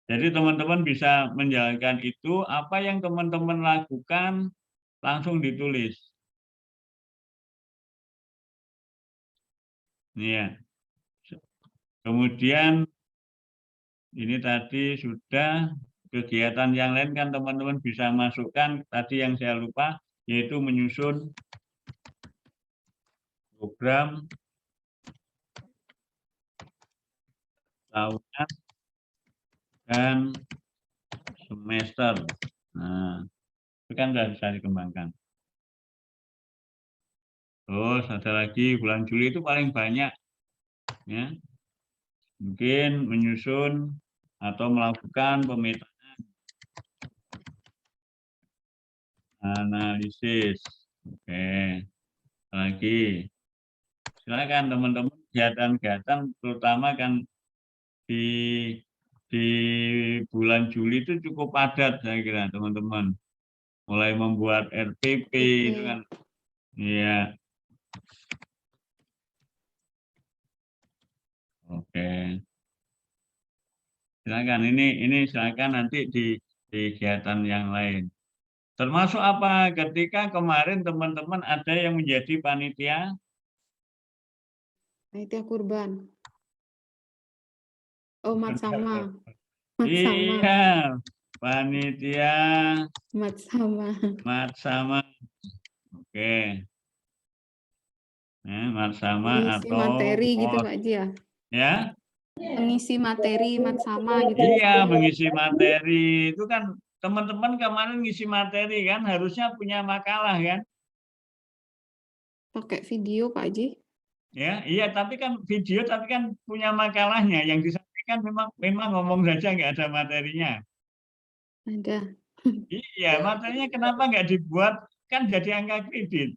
teman-teman bisa menjalankan itu, apa yang teman-teman lakukan langsung ditulis. Ya. Kemudian ini tadi sudah. Kegiatan yang lain kan teman-teman bisa masukkan tadi yang saya lupa, yaitu menyusun program tahunan dan semester. Nah, itu kan sudah bisa dikembangkan. Terus ada lagi bulan Juli itu paling banyak, ya. Mungkin menyusun atau melakukan pemetaan, analisis. Oke, lagi silakan teman-teman kegiatan-kegiatan terutama kan di bulan Juli itu cukup padat saya kira teman-teman. Mulai membuat RPP itu kan, ya. Oke. Silakan ini silakan nanti di kegiatan yang lain. Termasuk apa? Ketika kemarin teman-teman ada yang menjadi panitia kurban. Oh, mat sama. Mat sama. Iya, panitia Mat sama. mat sama. Oke. Mat sama Mengisi atau materi gitu Pak Ji ya? Ya? Mengisi materi mat sama gitu. Iya, mengisi materi. Itu kan teman-teman kemarin ngisi materi kan harusnya punya makalah kan? Pakai video Pak Ji. Ya, iya, tapi kan video, tapi kan punya makalahnya. Yang disampaikan memang ngomong saja nggak ada materinya. Ada. Iya, materinya kenapa nggak dibuat? Kan jadi angka kredit.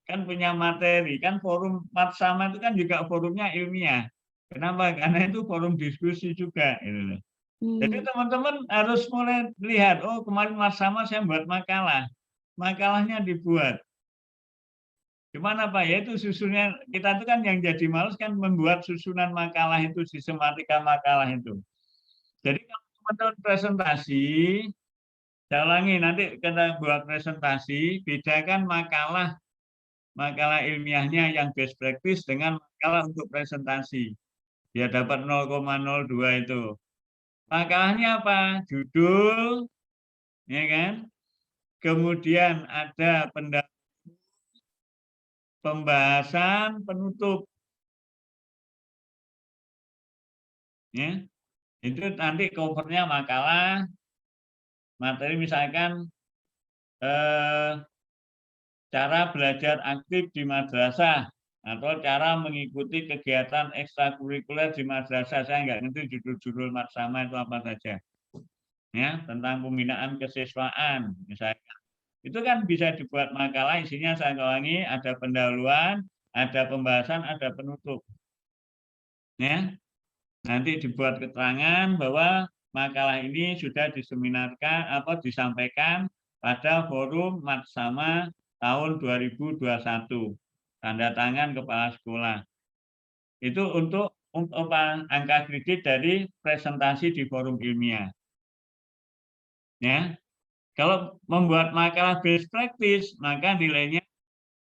Kan punya materi, kan forum Matsama itu kan juga forumnya ilmiah. Kenapa? Karena itu forum diskusi juga. Jadi teman-teman harus mulai lihat, oh kemarin Matsama saya buat makalah. Makalahnya dibuat. Gimana Pak? Ya itu susunnya, kita itu kan yang jadi males kan membuat susunan makalah itu, sistematika makalah itu. Jadi kalau teman-teman presentasi, saya ulangi nanti kita buat presentasi, bedakan makalah ilmiahnya yang best practice dengan makalah untuk presentasi. Dia dapat 0,02 itu. Makalahnya apa? Judul, ya kan? Kemudian ada pembahasan penutup. Ya. Itu nanti covernya makalah, materi misalkan cara belajar aktif di madrasah atau cara mengikuti kegiatan ekstrakurikuler di madrasah. Saya nggak ngerti judul-judul Matsama itu apa saja. Ya, tentang pembinaan kesiswaan misalnya. Itu kan bisa dibuat makalah, isinya saya ulangi, ada pendahuluan, ada pembahasan, ada penutup. Ya. Nanti dibuat keterangan bahwa makalah ini sudah diseminarkan atau disampaikan pada forum Matsama tahun 2021. Tanda tangan kepala sekolah. Itu untuk angka kredit dari presentasi di forum ilmiah. Ya. Kalau membuat makalah best practice, maka nilainya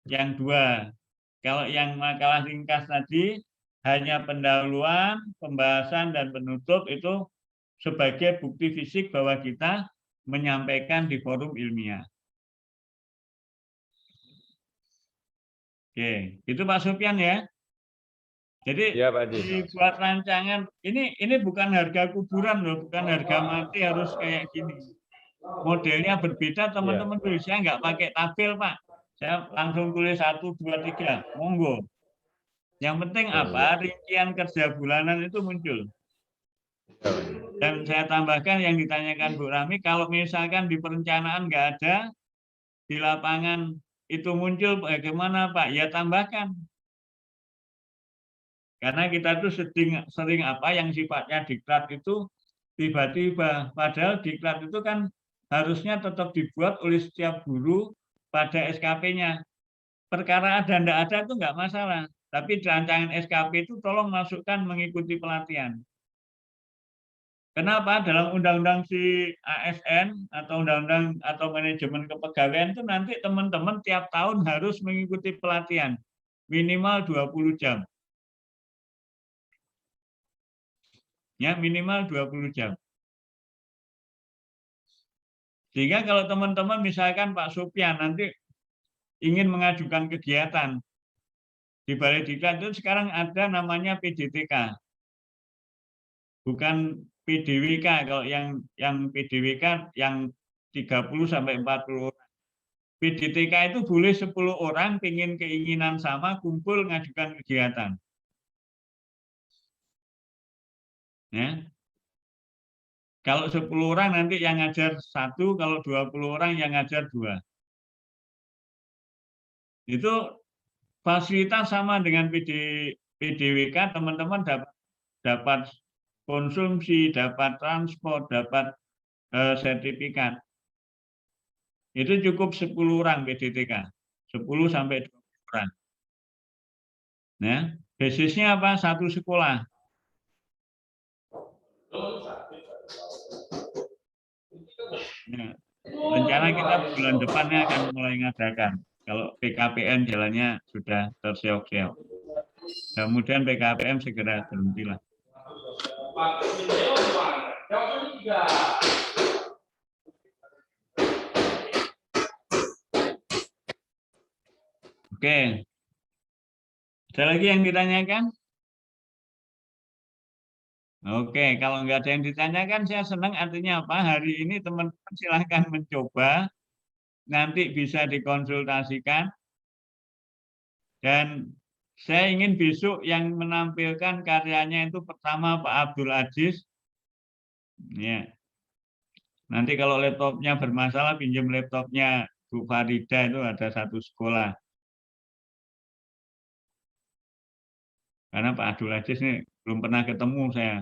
yang 2. Kalau yang makalah ringkas tadi hanya pendahuluan, pembahasan, dan penutup itu sebagai bukti fisik bahwa kita menyampaikan di forum ilmiah. Oke, itu Pak Sufyan ya. Jadi Ya, Pak Haji. dibuat rancangan, ini bukan harga kuburan loh, bukan harga mati harus kayak gini. Modelnya berbeda teman-teman tulis. Saya nggak pakai tabel Pak. Saya langsung tulis 1, 2, 3. Monggo. Yang penting apa? Rincian kerja bulanan itu muncul. Dan saya tambahkan yang ditanyakan Bu Rami, kalau misalkan di perencanaan nggak ada, di lapangan itu muncul bagaimana Pak? Ya tambahkan. Karena kita tuh sering apa yang sifatnya diklat itu tiba-tiba. Padahal diklat itu kan harusnya tetap dibuat oleh setiap guru pada SKP-nya. Perkara ada tidak ada itu nggak masalah. Tapi di rancangan SKP itu tolong masukkan mengikuti pelatihan. Kenapa? Dalam undang-undang si ASN atau undang-undang atau manajemen kepegawaian itu nanti teman-teman tiap tahun harus mengikuti pelatihan. Minimal 20 jam. Ya, minimal 20 jam. Sehingga kalau teman-teman misalkan Pak Sufyan nanti ingin mengajukan kegiatan di Balai Diklat itu sekarang ada namanya PDTK. Bukan PDWK, kalau yang PDWK yang 30 sampai 40 orang. PDTK itu boleh 10 orang keinginan sama kumpul mengajukan kegiatan. Ya. Kalau 10 orang nanti yang ngajar 1, kalau 20 orang yang ngajar 2. Itu fasilitas sama dengan PDWK, teman-teman dapat konsumsi, dapat transport, dapat sertifikat. Itu cukup 10 orang PDTK, 10 sampai 20 orang. Nah, basisnya apa? Satu sekolah. Nah, rencana kita bulan depannya akan mulai ngadakan. Kalau PKPN jalannya sudah terseok-seok. Kemudian PKPM segera berhentilah. Oke. Ada lagi yang ditanyakan? Oke, kalau nggak ada yang ditanyakan, saya senang. Artinya apa? Hari ini teman-teman silahkan mencoba. Nanti bisa dikonsultasikan. Dan saya ingin besok yang menampilkan karyanya itu pertama Pak Abdul Aziz. Ya. Nanti kalau laptopnya bermasalah, pinjam laptopnya Bu Farida, itu ada satu sekolah. Karena Pak Abdul Aziz ini belum pernah ketemu saya.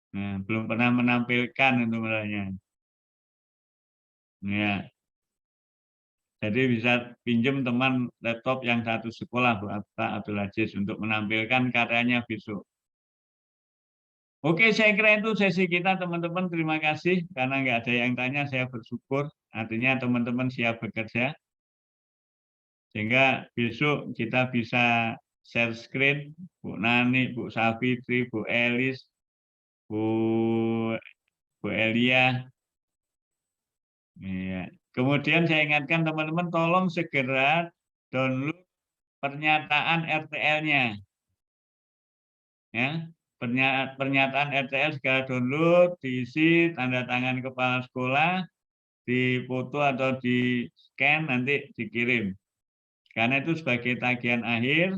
Nah, belum pernah menampilkan itu mulanya. Ya. Jadi bisa pinjam teman laptop yang satu sekolah Pak Abdul Aziz untuk menampilkan karyanya besok. Oke, saya kira itu sesi kita teman-teman. Terima kasih karena nggak ada yang tanya, saya bersyukur. Artinya teman-teman siap bekerja. Sehingga besok kita bisa share screen, Bu Nani, Bu Safitri, Bu Elis, Bu Elia. Ya. Kemudian saya ingatkan teman-teman tolong segera download pernyataan RTL-nya. Ya, pernyataan RTL segera download, diisi tanda tangan kepala sekolah, dipoto atau di scan nanti dikirim. Karena itu sebagai tagihan akhir.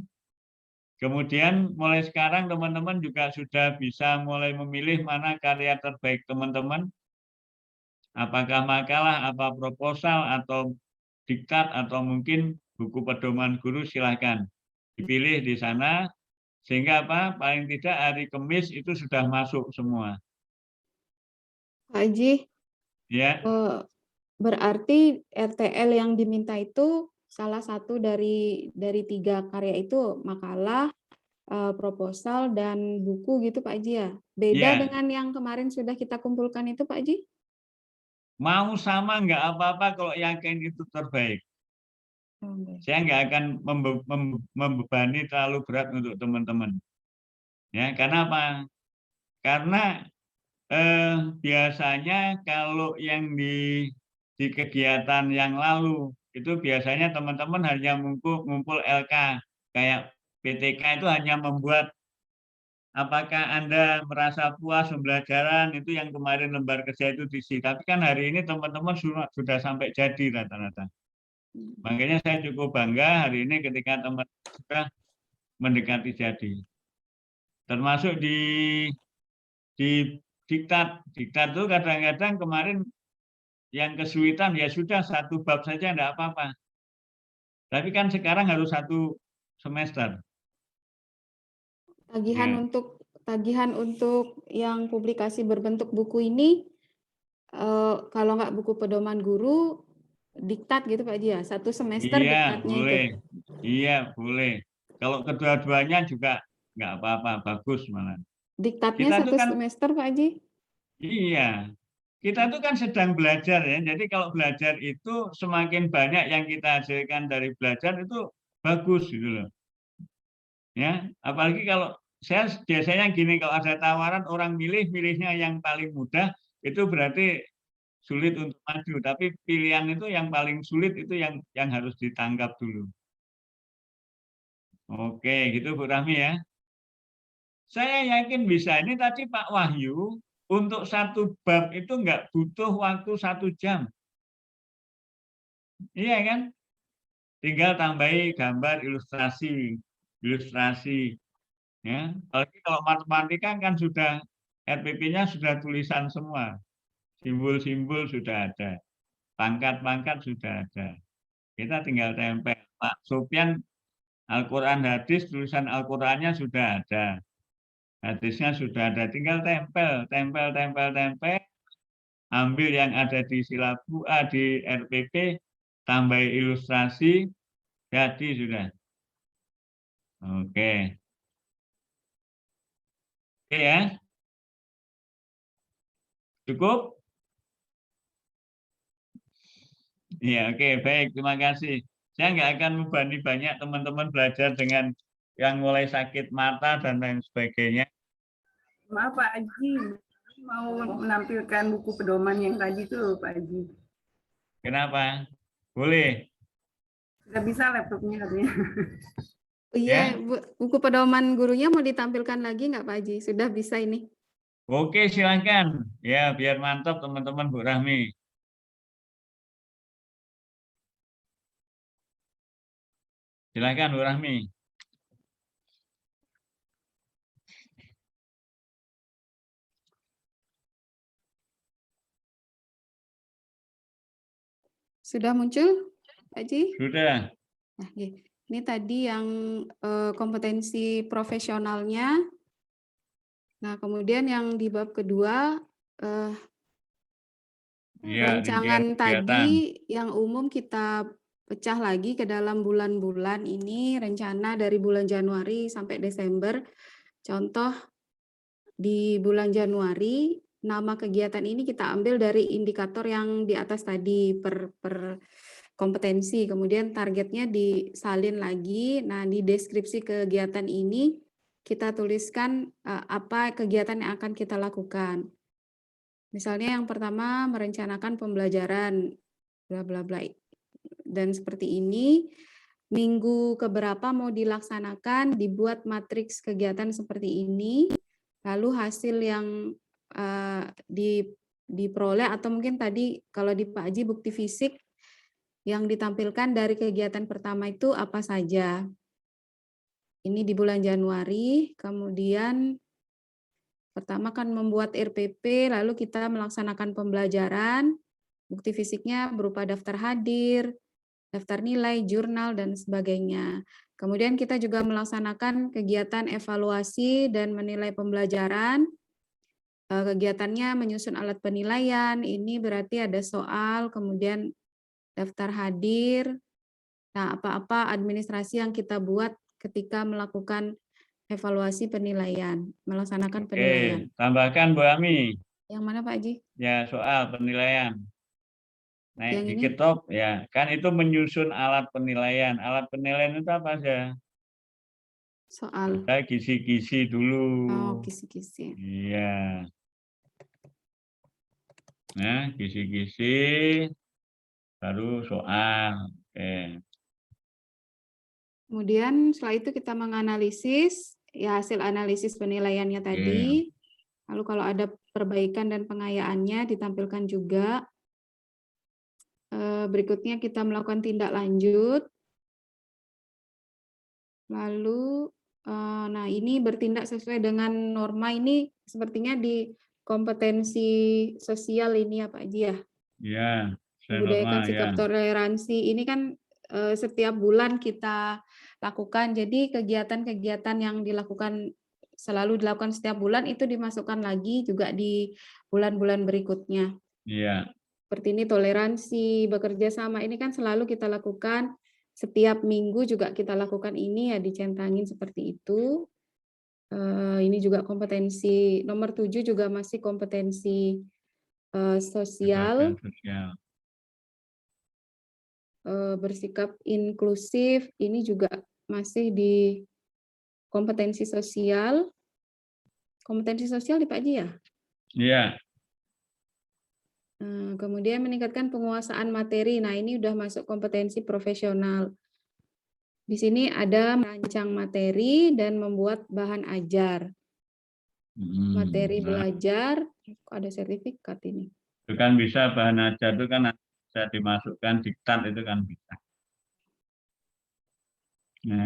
Kemudian mulai sekarang teman-teman juga sudah bisa mulai memilih mana karya terbaik teman-teman. Apakah makalah, apa proposal, atau diktat, atau mungkin buku pedoman guru, silahkan dipilih di sana. Sehingga apa? Paling tidak hari Kamis itu sudah masuk semua. Pak Haji, Ya, berarti RTL yang diminta itu salah satu dari 3 karya itu makalah, proposal dan buku gitu Pak Haji ya? Beda ya. dengan yang kemarin sudah kita kumpulkan itu Pak Haji? Mau sama nggak apa-apa kalau yakin itu terbaik. Saya nggak akan membebani terlalu berat untuk teman-teman. Ya, karena apa? Karena biasanya kalau yang di kegiatan yang lalu itu biasanya teman-teman hanya ngumpul LK, kayak PTK itu hanya membuat apakah Anda merasa puas pembelajaran itu yang kemarin lembar kerja itu diisi. Tapi kan hari ini teman-teman sudah sampai jadi rata-rata. Makanya saya cukup bangga hari ini ketika teman-teman sudah mendekati jadi. Termasuk di diktat itu kadang-kadang kemarin yang kesulitan ya sudah 1 bab saja enggak apa-apa. Tapi kan sekarang harus 1 semester. Tagihan Ya. tagihan untuk yang publikasi berbentuk buku ini, kalau nggak buku pedoman guru, diktat gitu Pak Haji ya? 1 semester Iya, diktatnya itu. boleh. Iya, boleh. Kalau kedua-duanya juga nggak apa-apa, bagus malah. Diktatnya Kita 1 tuh kan semester Pak Haji? iya. Kita tuh kan sedang belajar ya. Jadi kalau belajar itu semakin banyak yang kita hasilkan dari belajar itu bagus gitu loh. Ya, apalagi kalau saya biasanya gini, kalau ada tawaran orang milihnya yang paling mudah itu berarti sulit untuk maju, tapi pilihan itu yang paling sulit itu yang harus ditangkap dulu. Oke, gitu Bu Rahmi ya. Saya yakin bisa. Ini tadi Pak Wahyu untuk 1 bab itu nggak butuh waktu 1 jam. Iya kan? Tinggal tambahi gambar ilustrasi. Ya. Apalagi kalau matematika kan sudah RPP-nya sudah tulisan semua. Simbol-simbol sudah ada. Pangkat-pangkat sudah ada. Kita tinggal tempel. Pak Sopyan Al-Quran hadis, tulisan Al-Qurannya sudah ada. Hadisnya sudah ada. Tinggal tempel. Ambil yang ada di silabu A, di RPP, tambah ilustrasi, jadi sudah. Oke. Oke ya. Cukup? Ya, oke, baik. Terima kasih. Saya nggak akan membebani banyak teman-teman belajar dengan yang mulai sakit mata dan lain sebagainya. Maaf Pak Haji, mau menampilkan buku pedoman yang tadi tuh Pak Haji. Kenapa? Boleh. Sudah bisa laptopnya katanya. Oh iya, buku pedoman gurunya mau ditampilkan lagi nggak Pak Haji? Sudah bisa ini. Oke, silakan. Ya, biar mantap teman-teman Bu Rahmi. Silakan Bu Rahmi. Sudah muncul, Pak Haji? Sudah. Nah, ini tadi yang kompetensi profesionalnya. Nah, kemudian yang di bab kedua, rancangan tadi yang umum kita pecah lagi ke dalam bulan-bulan ini, rencana dari bulan Januari sampai Desember. Contoh di bulan Januari, nama kegiatan ini kita ambil dari indikator yang di atas tadi per kompetensi, kemudian targetnya disalin lagi. Nah, di deskripsi kegiatan ini kita tuliskan apa kegiatan yang akan kita lakukan. Misalnya yang pertama merencanakan pembelajaran, bla bla bla. Dan seperti ini, minggu keberapa mau dilaksanakan, dibuat matriks kegiatan seperti ini, lalu hasil yang diperoleh atau mungkin tadi kalau di Pak Haji bukti fisik yang ditampilkan dari kegiatan pertama itu apa saja. Ini di bulan Januari, kemudian pertama kan membuat RPP, lalu kita melaksanakan pembelajaran, bukti fisiknya berupa daftar hadir, daftar nilai, jurnal, dan sebagainya. Kemudian kita juga melaksanakan kegiatan evaluasi dan menilai pembelajaran, kegiatannya menyusun alat penilaian, ini berarti ada soal, kemudian daftar hadir. Nah, apa-apa administrasi yang kita buat ketika melakukan evaluasi penilaian, melaksanakan penilaian. Oke, tambahkan Bu Ami. Yang mana Pak Haji? Ya, soal penilaian. Naik Yang di ini? top, ya. Kan itu menyusun alat penilaian. Alat penilaian itu apa saja? Soal. Kita kisi-kisi dulu. Oh, kisi-kisi. Iya. Nah, kisi-kisi, baru soal. Oke. Kemudian setelah itu kita menganalisis ya hasil analisis penilaiannya tadi. Lalu kalau ada perbaikan dan pengayaannya ditampilkan juga. Berikutnya kita melakukan tindak lanjut. Lalu, nah ini bertindak sesuai dengan norma ini sepertinya di kompetensi sosial ini ya Pak Haji ya. Iya, Membudayakan sikap ya. toleransi ini kan setiap bulan kita lakukan. Jadi kegiatan-kegiatan yang selalu dilakukan setiap bulan itu dimasukkan lagi juga di bulan-bulan berikutnya. Iya. Seperti ini toleransi, bekerja sama ini kan selalu kita lakukan. Setiap minggu juga kita lakukan ini ya dicentangin seperti itu. Ini juga kompetensi nomor 7 juga masih kompetensi sosial. Sosial. Bersikap inklusif ini juga masih di kompetensi sosial. Kompetensi sosial di Pak Haji ya? Iya. Kemudian meningkatkan penguasaan materi. Nah, ini udah masuk kompetensi profesional. Di sini ada merancang materi dan membuat bahan ajar. Materi belajar, kok ada sertifikat ini. Itu kan bisa bahan ajar itu kan bisa dimasukkan diktat itu kan bisa. Ya.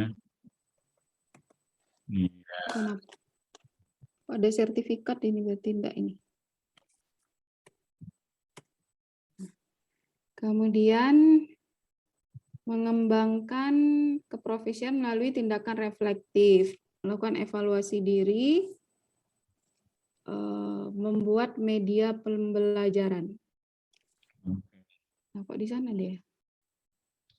Iya. Kenapa? Kok ada sertifikat ini bertindak ini. Kemudian mengembangkan keprofesian melalui tindakan reflektif, melakukan evaluasi diri, membuat media pembelajaran. Nah, kok di sana dia?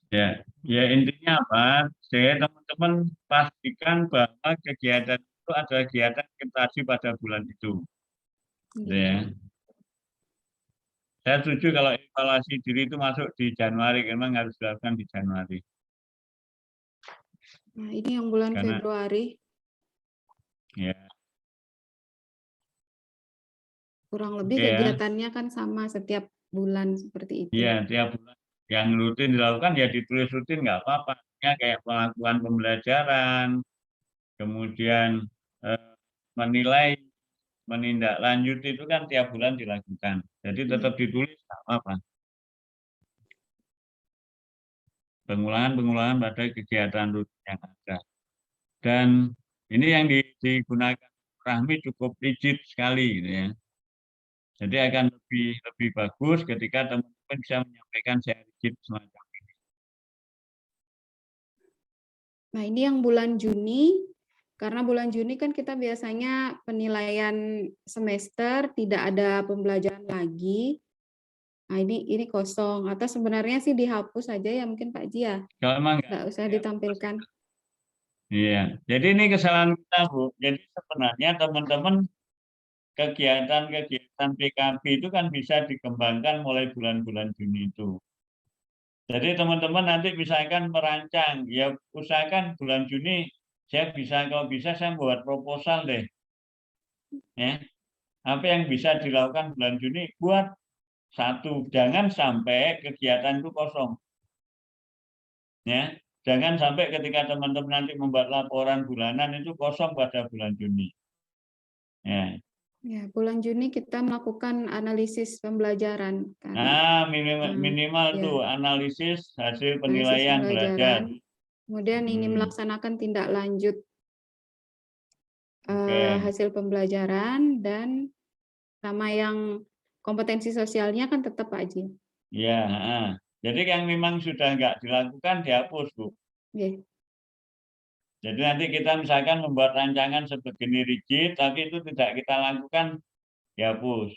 Ya intinya apa? Saya teman-teman pastikan bahwa kegiatan itu adalah kegiatan yang tadi pada bulan itu. Ya. Saya setuju kalau evaluasi diri itu masuk di Januari, memang harus dilakukan di Januari. Nah, ini yang bulan Februari. Ya. Kurang lebih kegiatannya kan sama setiap bulan seperti itu. Iya, tiap bulan. Yang rutin dilakukan ya ditulis rutin nggak apa-apa. Kayak pelakuan pembelajaran, kemudian menilai, menindaklanjuti itu kan tiap bulan dilakukan. Jadi tetap ditulis nggak apa-apa. Pengulangan pada kegiatan rutin yang ada. Dan ini yang digunakan Rahmi cukup rigid sekali, gitu ya. Jadi akan lebih bagus ketika teman-teman bisa menyampaikan secara rigid semacam ini. Nah, ini yang bulan Juni. Karena bulan Juni kan kita biasanya penilaian semester, tidak ada pembelajaran lagi. Nah, ini kosong. Atau sebenarnya sih dihapus saja ya mungkin Pak Haji ya? Nggak usah ditampilkan. Iya, jadi ini kesalahan kita, Bu. Jadi sebenarnya teman-teman kegiatan-kegiatan PKB itu kan bisa dikembangkan mulai bulan-bulan Juni itu. Jadi teman-teman nanti misalkan merancang, ya usahakan bulan Juni kalau bisa saya buat proposal deh. Ya. Apa yang bisa dilakukan bulan Juni, buat satu, jangan sampai kegiatan itu kosong. Ya, jangan sampai ketika teman-teman nanti membuat laporan bulanan itu kosong pada bulan Juni. Ya. Ya, bulan Juni kita melakukan analisis pembelajaran. Nah, minimal tuh analisis hasil penilaian belajar. Kemudian ingin melaksanakan tindak lanjut hasil pembelajaran dan sama yang kompetensi sosialnya kan tetap Pak Haji. Ya, jadi yang memang sudah nggak dilakukan dihapus, Bu. Yeah. Jadi nanti kita misalkan membuat rancangan sebegini rigid, tapi itu tidak kita lakukan, dihapus.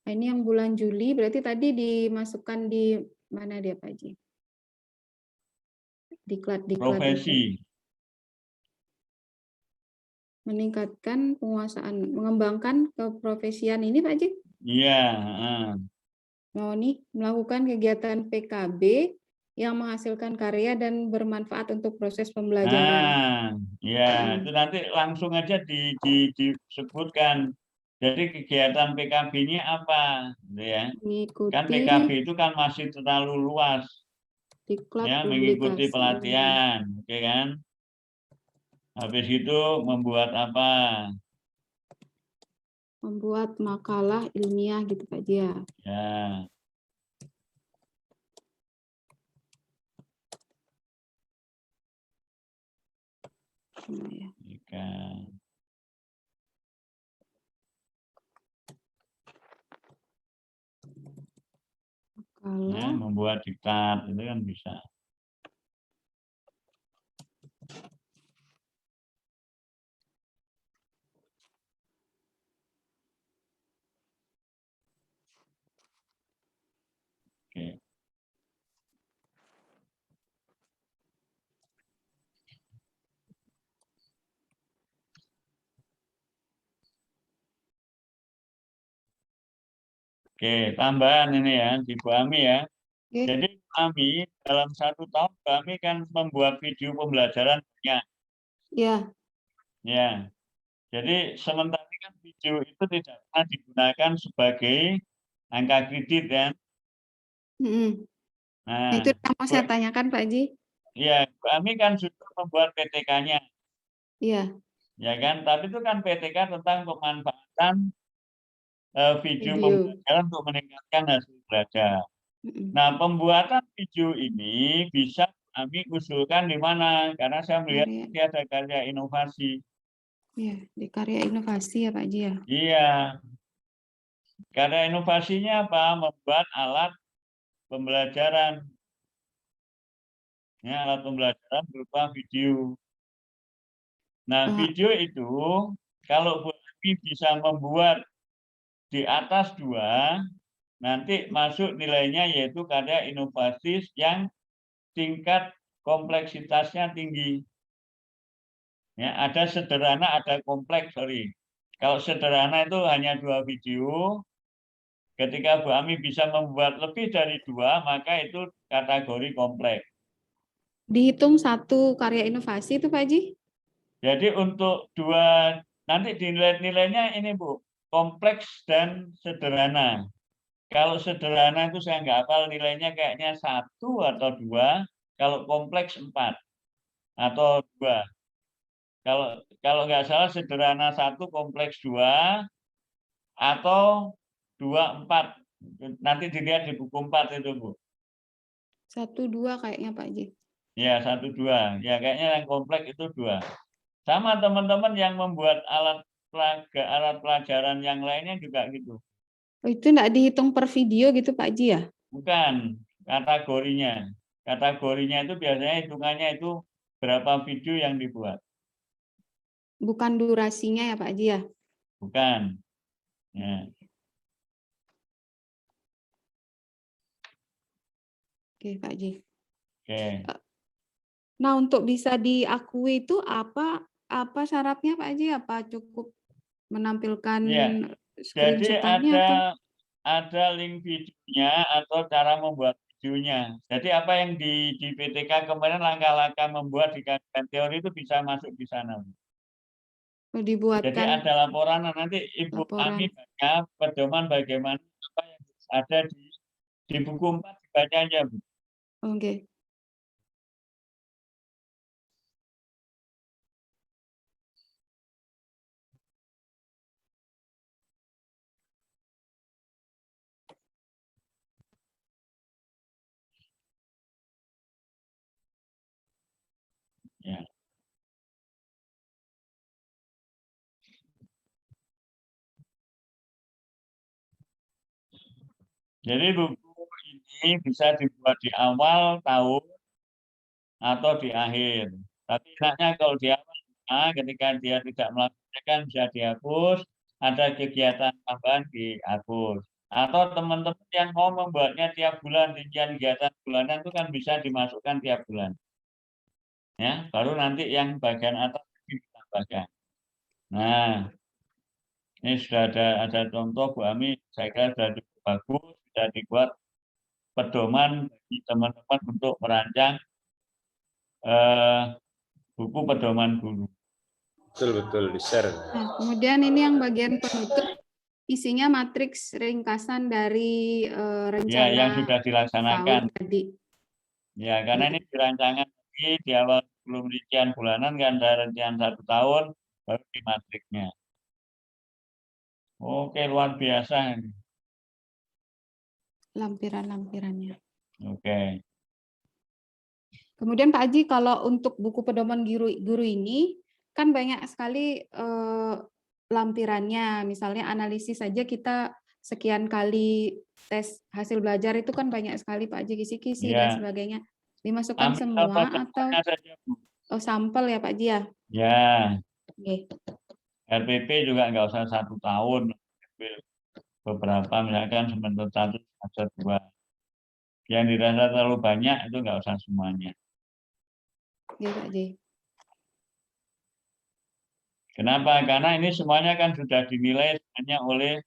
Nah, ini yang bulan Juli, berarti tadi dimasukkan di mana dia Pak Haji? Diklat itu. Profesi. Meningkatkan penguasaan, mengembangkan keprofesian ini Pak Haji? Iya. Mau nih melakukan kegiatan PKB yang menghasilkan karya dan bermanfaat untuk proses pembelajaran. Ya, itu nanti langsung aja disebutkan. Jadi kegiatan PKB-nya apa, gitu ya? Mengikuti Kan PKB itu kan masih terlalu luas, diklat ya, mengikuti publikasi. pelatihan, oke kan? Habis itu membuat apa? Membuat makalah ilmiah gitu Pak Haji ya. Ya. Nah, ya. Ikan. Ya, membuat diktat itu kan bisa. Oke. Oke, tambahan ini ya, di Bu Ami ya. Jadi Bu Ami dalam 1 tahun Bu Ami kan membuat video pembelajaran banyak. Ya. Ya. Jadi sementara kan video itu tidak pernah digunakan sebagai angka kredit kan. Nah, itu yang mau saya tanyakan Pak Haji. Iya, Bu Ami kan sudah membuat PTK-nya. Iya. Ya kan, tapi itu kan PTK tentang pemanfaatan video pembelajaran untuk meningkatkan hasil belajar. Nah, pembuatan video ini bisa kami usulkan di mana? Karena saya melihat nanti ada karya inovasi. Iya, di karya inovasi ya Pak Haji ya. Iya. Karya inovasinya apa? Membuat alat pembelajaran. Ya, alat pembelajaran berupa video. Nah, video itu kalau Bu Ami bisa membuat di atas 2, nanti masuk nilainya yaitu karya inovasi yang tingkat kompleksitasnya tinggi. Ya, ada sederhana, ada kompleks, sorry. Kalau sederhana itu hanya 2 video. Ketika Bu Ami bisa membuat lebih dari 2, maka itu kategori kompleks. Dihitung 1 karya inovasi itu Pak Haji? Jadi untuk 2, nanti nilainya ini Bu, kompleks dan sederhana. Kalau sederhana itu saya nggak hafal nilainya, kayaknya 1 atau 2, kalau kompleks 4 atau 2. Kalau nggak salah sederhana 1, kompleks 2, atau 2, 4. Nanti dilihat di buku 4 itu Bu. 1, 2 kayaknya Pak Haji. Ya, 1, 2. Ya, kayaknya yang kompleks itu 2. Sama teman-teman yang membuat alat pelajaran yang lainnya juga gitu. Oh, itu enggak dihitung per video gitu Pak Haji ya? Bukan, kategorinya. Kategorinya itu biasanya hitungannya itu berapa video yang dibuat. Bukan durasinya ya Pak Haji ya? Bukan. Ya. Oke Pak Haji. Oke. Nah, untuk bisa diakui itu apa syaratnya Pak Haji? Apa cukup menampilkan Ya. Jadi screenshot-nya ada link videonya atau cara membuat videonya. Jadi apa yang di PTK kemarin langkah-langkah membuat di kajian teori itu bisa masuk di sana. dibuatkan. Jadi ada laporan, nanti Ibu Ami baca pedoman bagaimana apa yang ada di buku 4 dibaca aja Bu. Oke. Ya. Jadi buku ini bisa dibuat di awal tahun atau di akhir. Tapi enaknya kalau di awal, ketika dia tidak melakukan bisa dihapus. ada kegiatan tambahan dihapus. Atau teman-teman yang mau membuatnya tiap bulan, rincian kegiatan bulanan itu kan bisa dimasukkan tiap bulan. Ya, baru nanti yang bagian atas ditambahkan. Nah, ini sudah ada contoh Bu Ami, saya kira sudah cukup bagus, sudah dibuat pedoman bagi teman-teman untuk merancang buku pedoman guru. Betul, di-share. Nah, kemudian ini yang bagian penutup, isinya matriks ringkasan dari rencana Ya, yang sudah dilaksanakan. tadi. Ya, karena ini dirancangan lagi di awal sebelum rincian bulanan kan ada rincian 1 tahun, baru di matriknya. Oke, luar biasa. Lampiran-lampirannya. Oke. Kemudian Pak Haji, kalau untuk buku pedoman guru ini, kan banyak sekali lampirannya. Misalnya analisis saja kita sekian kali tes hasil belajar itu kan banyak sekali Pak Haji, kisi-kisi dan sebagainya. Dimasukkan semua atau sampel ya Pak Haji ya? Ya. Oke. RPP juga nggak usah 1 tahun, beberapa misalkan semester 1, semester 2. Yang dirasa terlalu banyak itu nggak usah semuanya. Ya Pak Haji. Kenapa? Karena ini semuanya kan sudah dinilai hanya oleh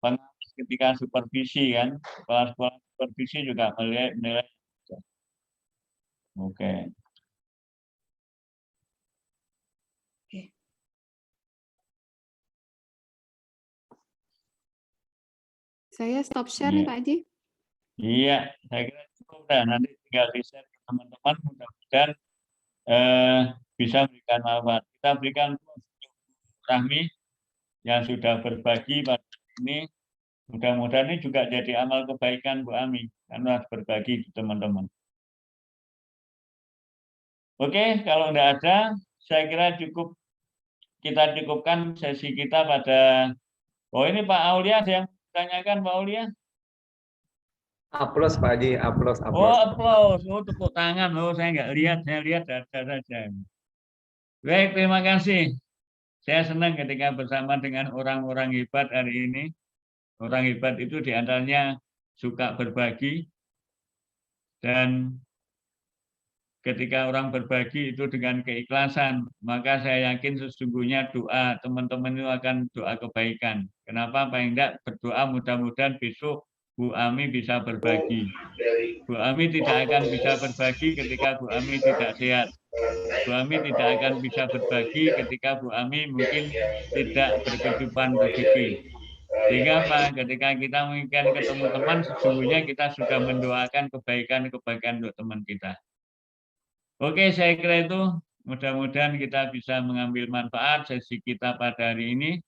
pengawas ketika supervisi kan. Kepala-kepala supervisi juga menilai. Oke. Saya stop share nih Pak Haji. Iya, saya kira cukup dah. Nanti tinggal di-share ke teman-teman, mudah-mudahan bisa memberikan manfaat. Kita berikan Rahmi yang sudah berbagi pada ini. Mudah-mudahan ini juga jadi amal kebaikan Bu Ami, karena harus berbagi ke teman-teman. Oke, kalau tidak ada, saya kira cukup kita cukupkan sesi kita pada. Oh ini Pak Aulia, ada yang ditanyakan Pak Aulia? Aplaus Pak Haji, aplaus. Oh aplaus, oh tepuk tangan, oh saya nggak lihat, saya lihat dada saja. Baik, terima kasih. Saya senang ketika bersama dengan orang-orang hebat hari ini. Orang hebat itu diantaranya suka berbagi, dan ketika orang berbagi itu dengan keikhlasan, maka saya yakin sesungguhnya doa teman-teman itu akan doa kebaikan. Kenapa? Paling tidak berdoa mudah-mudahan besok Bu Ami bisa berbagi. Bu Ami tidak akan bisa berbagi ketika Bu Ami tidak sehat. Bu Ami tidak akan bisa berbagi ketika Bu Ami mungkin tidak berkecukupan rezeki. Sehingga Pak, ketika kita menginginkan ketemu teman, sesungguhnya kita sudah mendoakan kebaikan-kebaikan untuk teman kita. Oke, saya kira itu mudah-mudahan kita bisa mengambil manfaat sesi kita pada hari ini,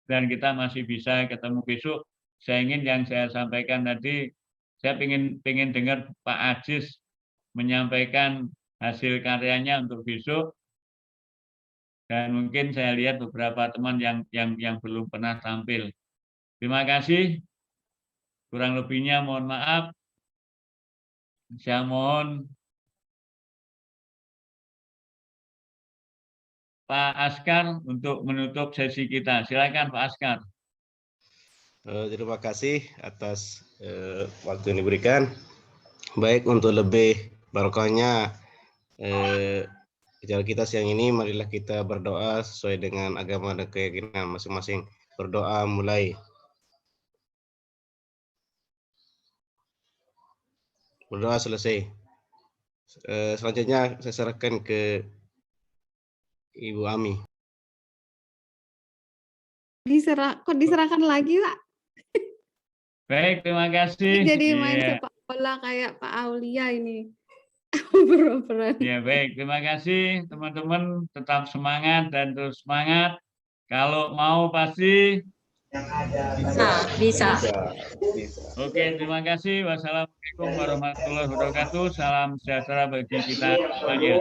dan kita masih bisa ketemu besok. Saya ingin yang saya sampaikan tadi, saya ingin dengar Pak Aziz menyampaikan hasil karyanya untuk besok, dan mungkin saya lihat beberapa teman yang belum pernah tampil. Terima kasih. Kurang lebihnya mohon maaf. Saya mohon Pak Askar untuk menutup sesi kita. Silakan Pak Askar. Terima kasih atas waktu yang diberikan. Baik, untuk lebih barokahnya acara kita siang ini, marilah kita berdoa sesuai dengan agama dan keyakinan masing-masing. Berdoa mulai. Berdoa selesai. Selanjutnya saya serahkan ke Ibu Ami. Kok diserahkan lagi Pak? Baik, terima kasih. Jadi main sepak bola kayak Pak Aulia ini. Ya baik, terima kasih teman-teman. Tetap semangat dan terus semangat. Kalau mau pasti bisa. Oke, terima kasih. Wassalamualaikum warahmatullahi wabarakatuh. Salam sejahtera bagi kita semuanya.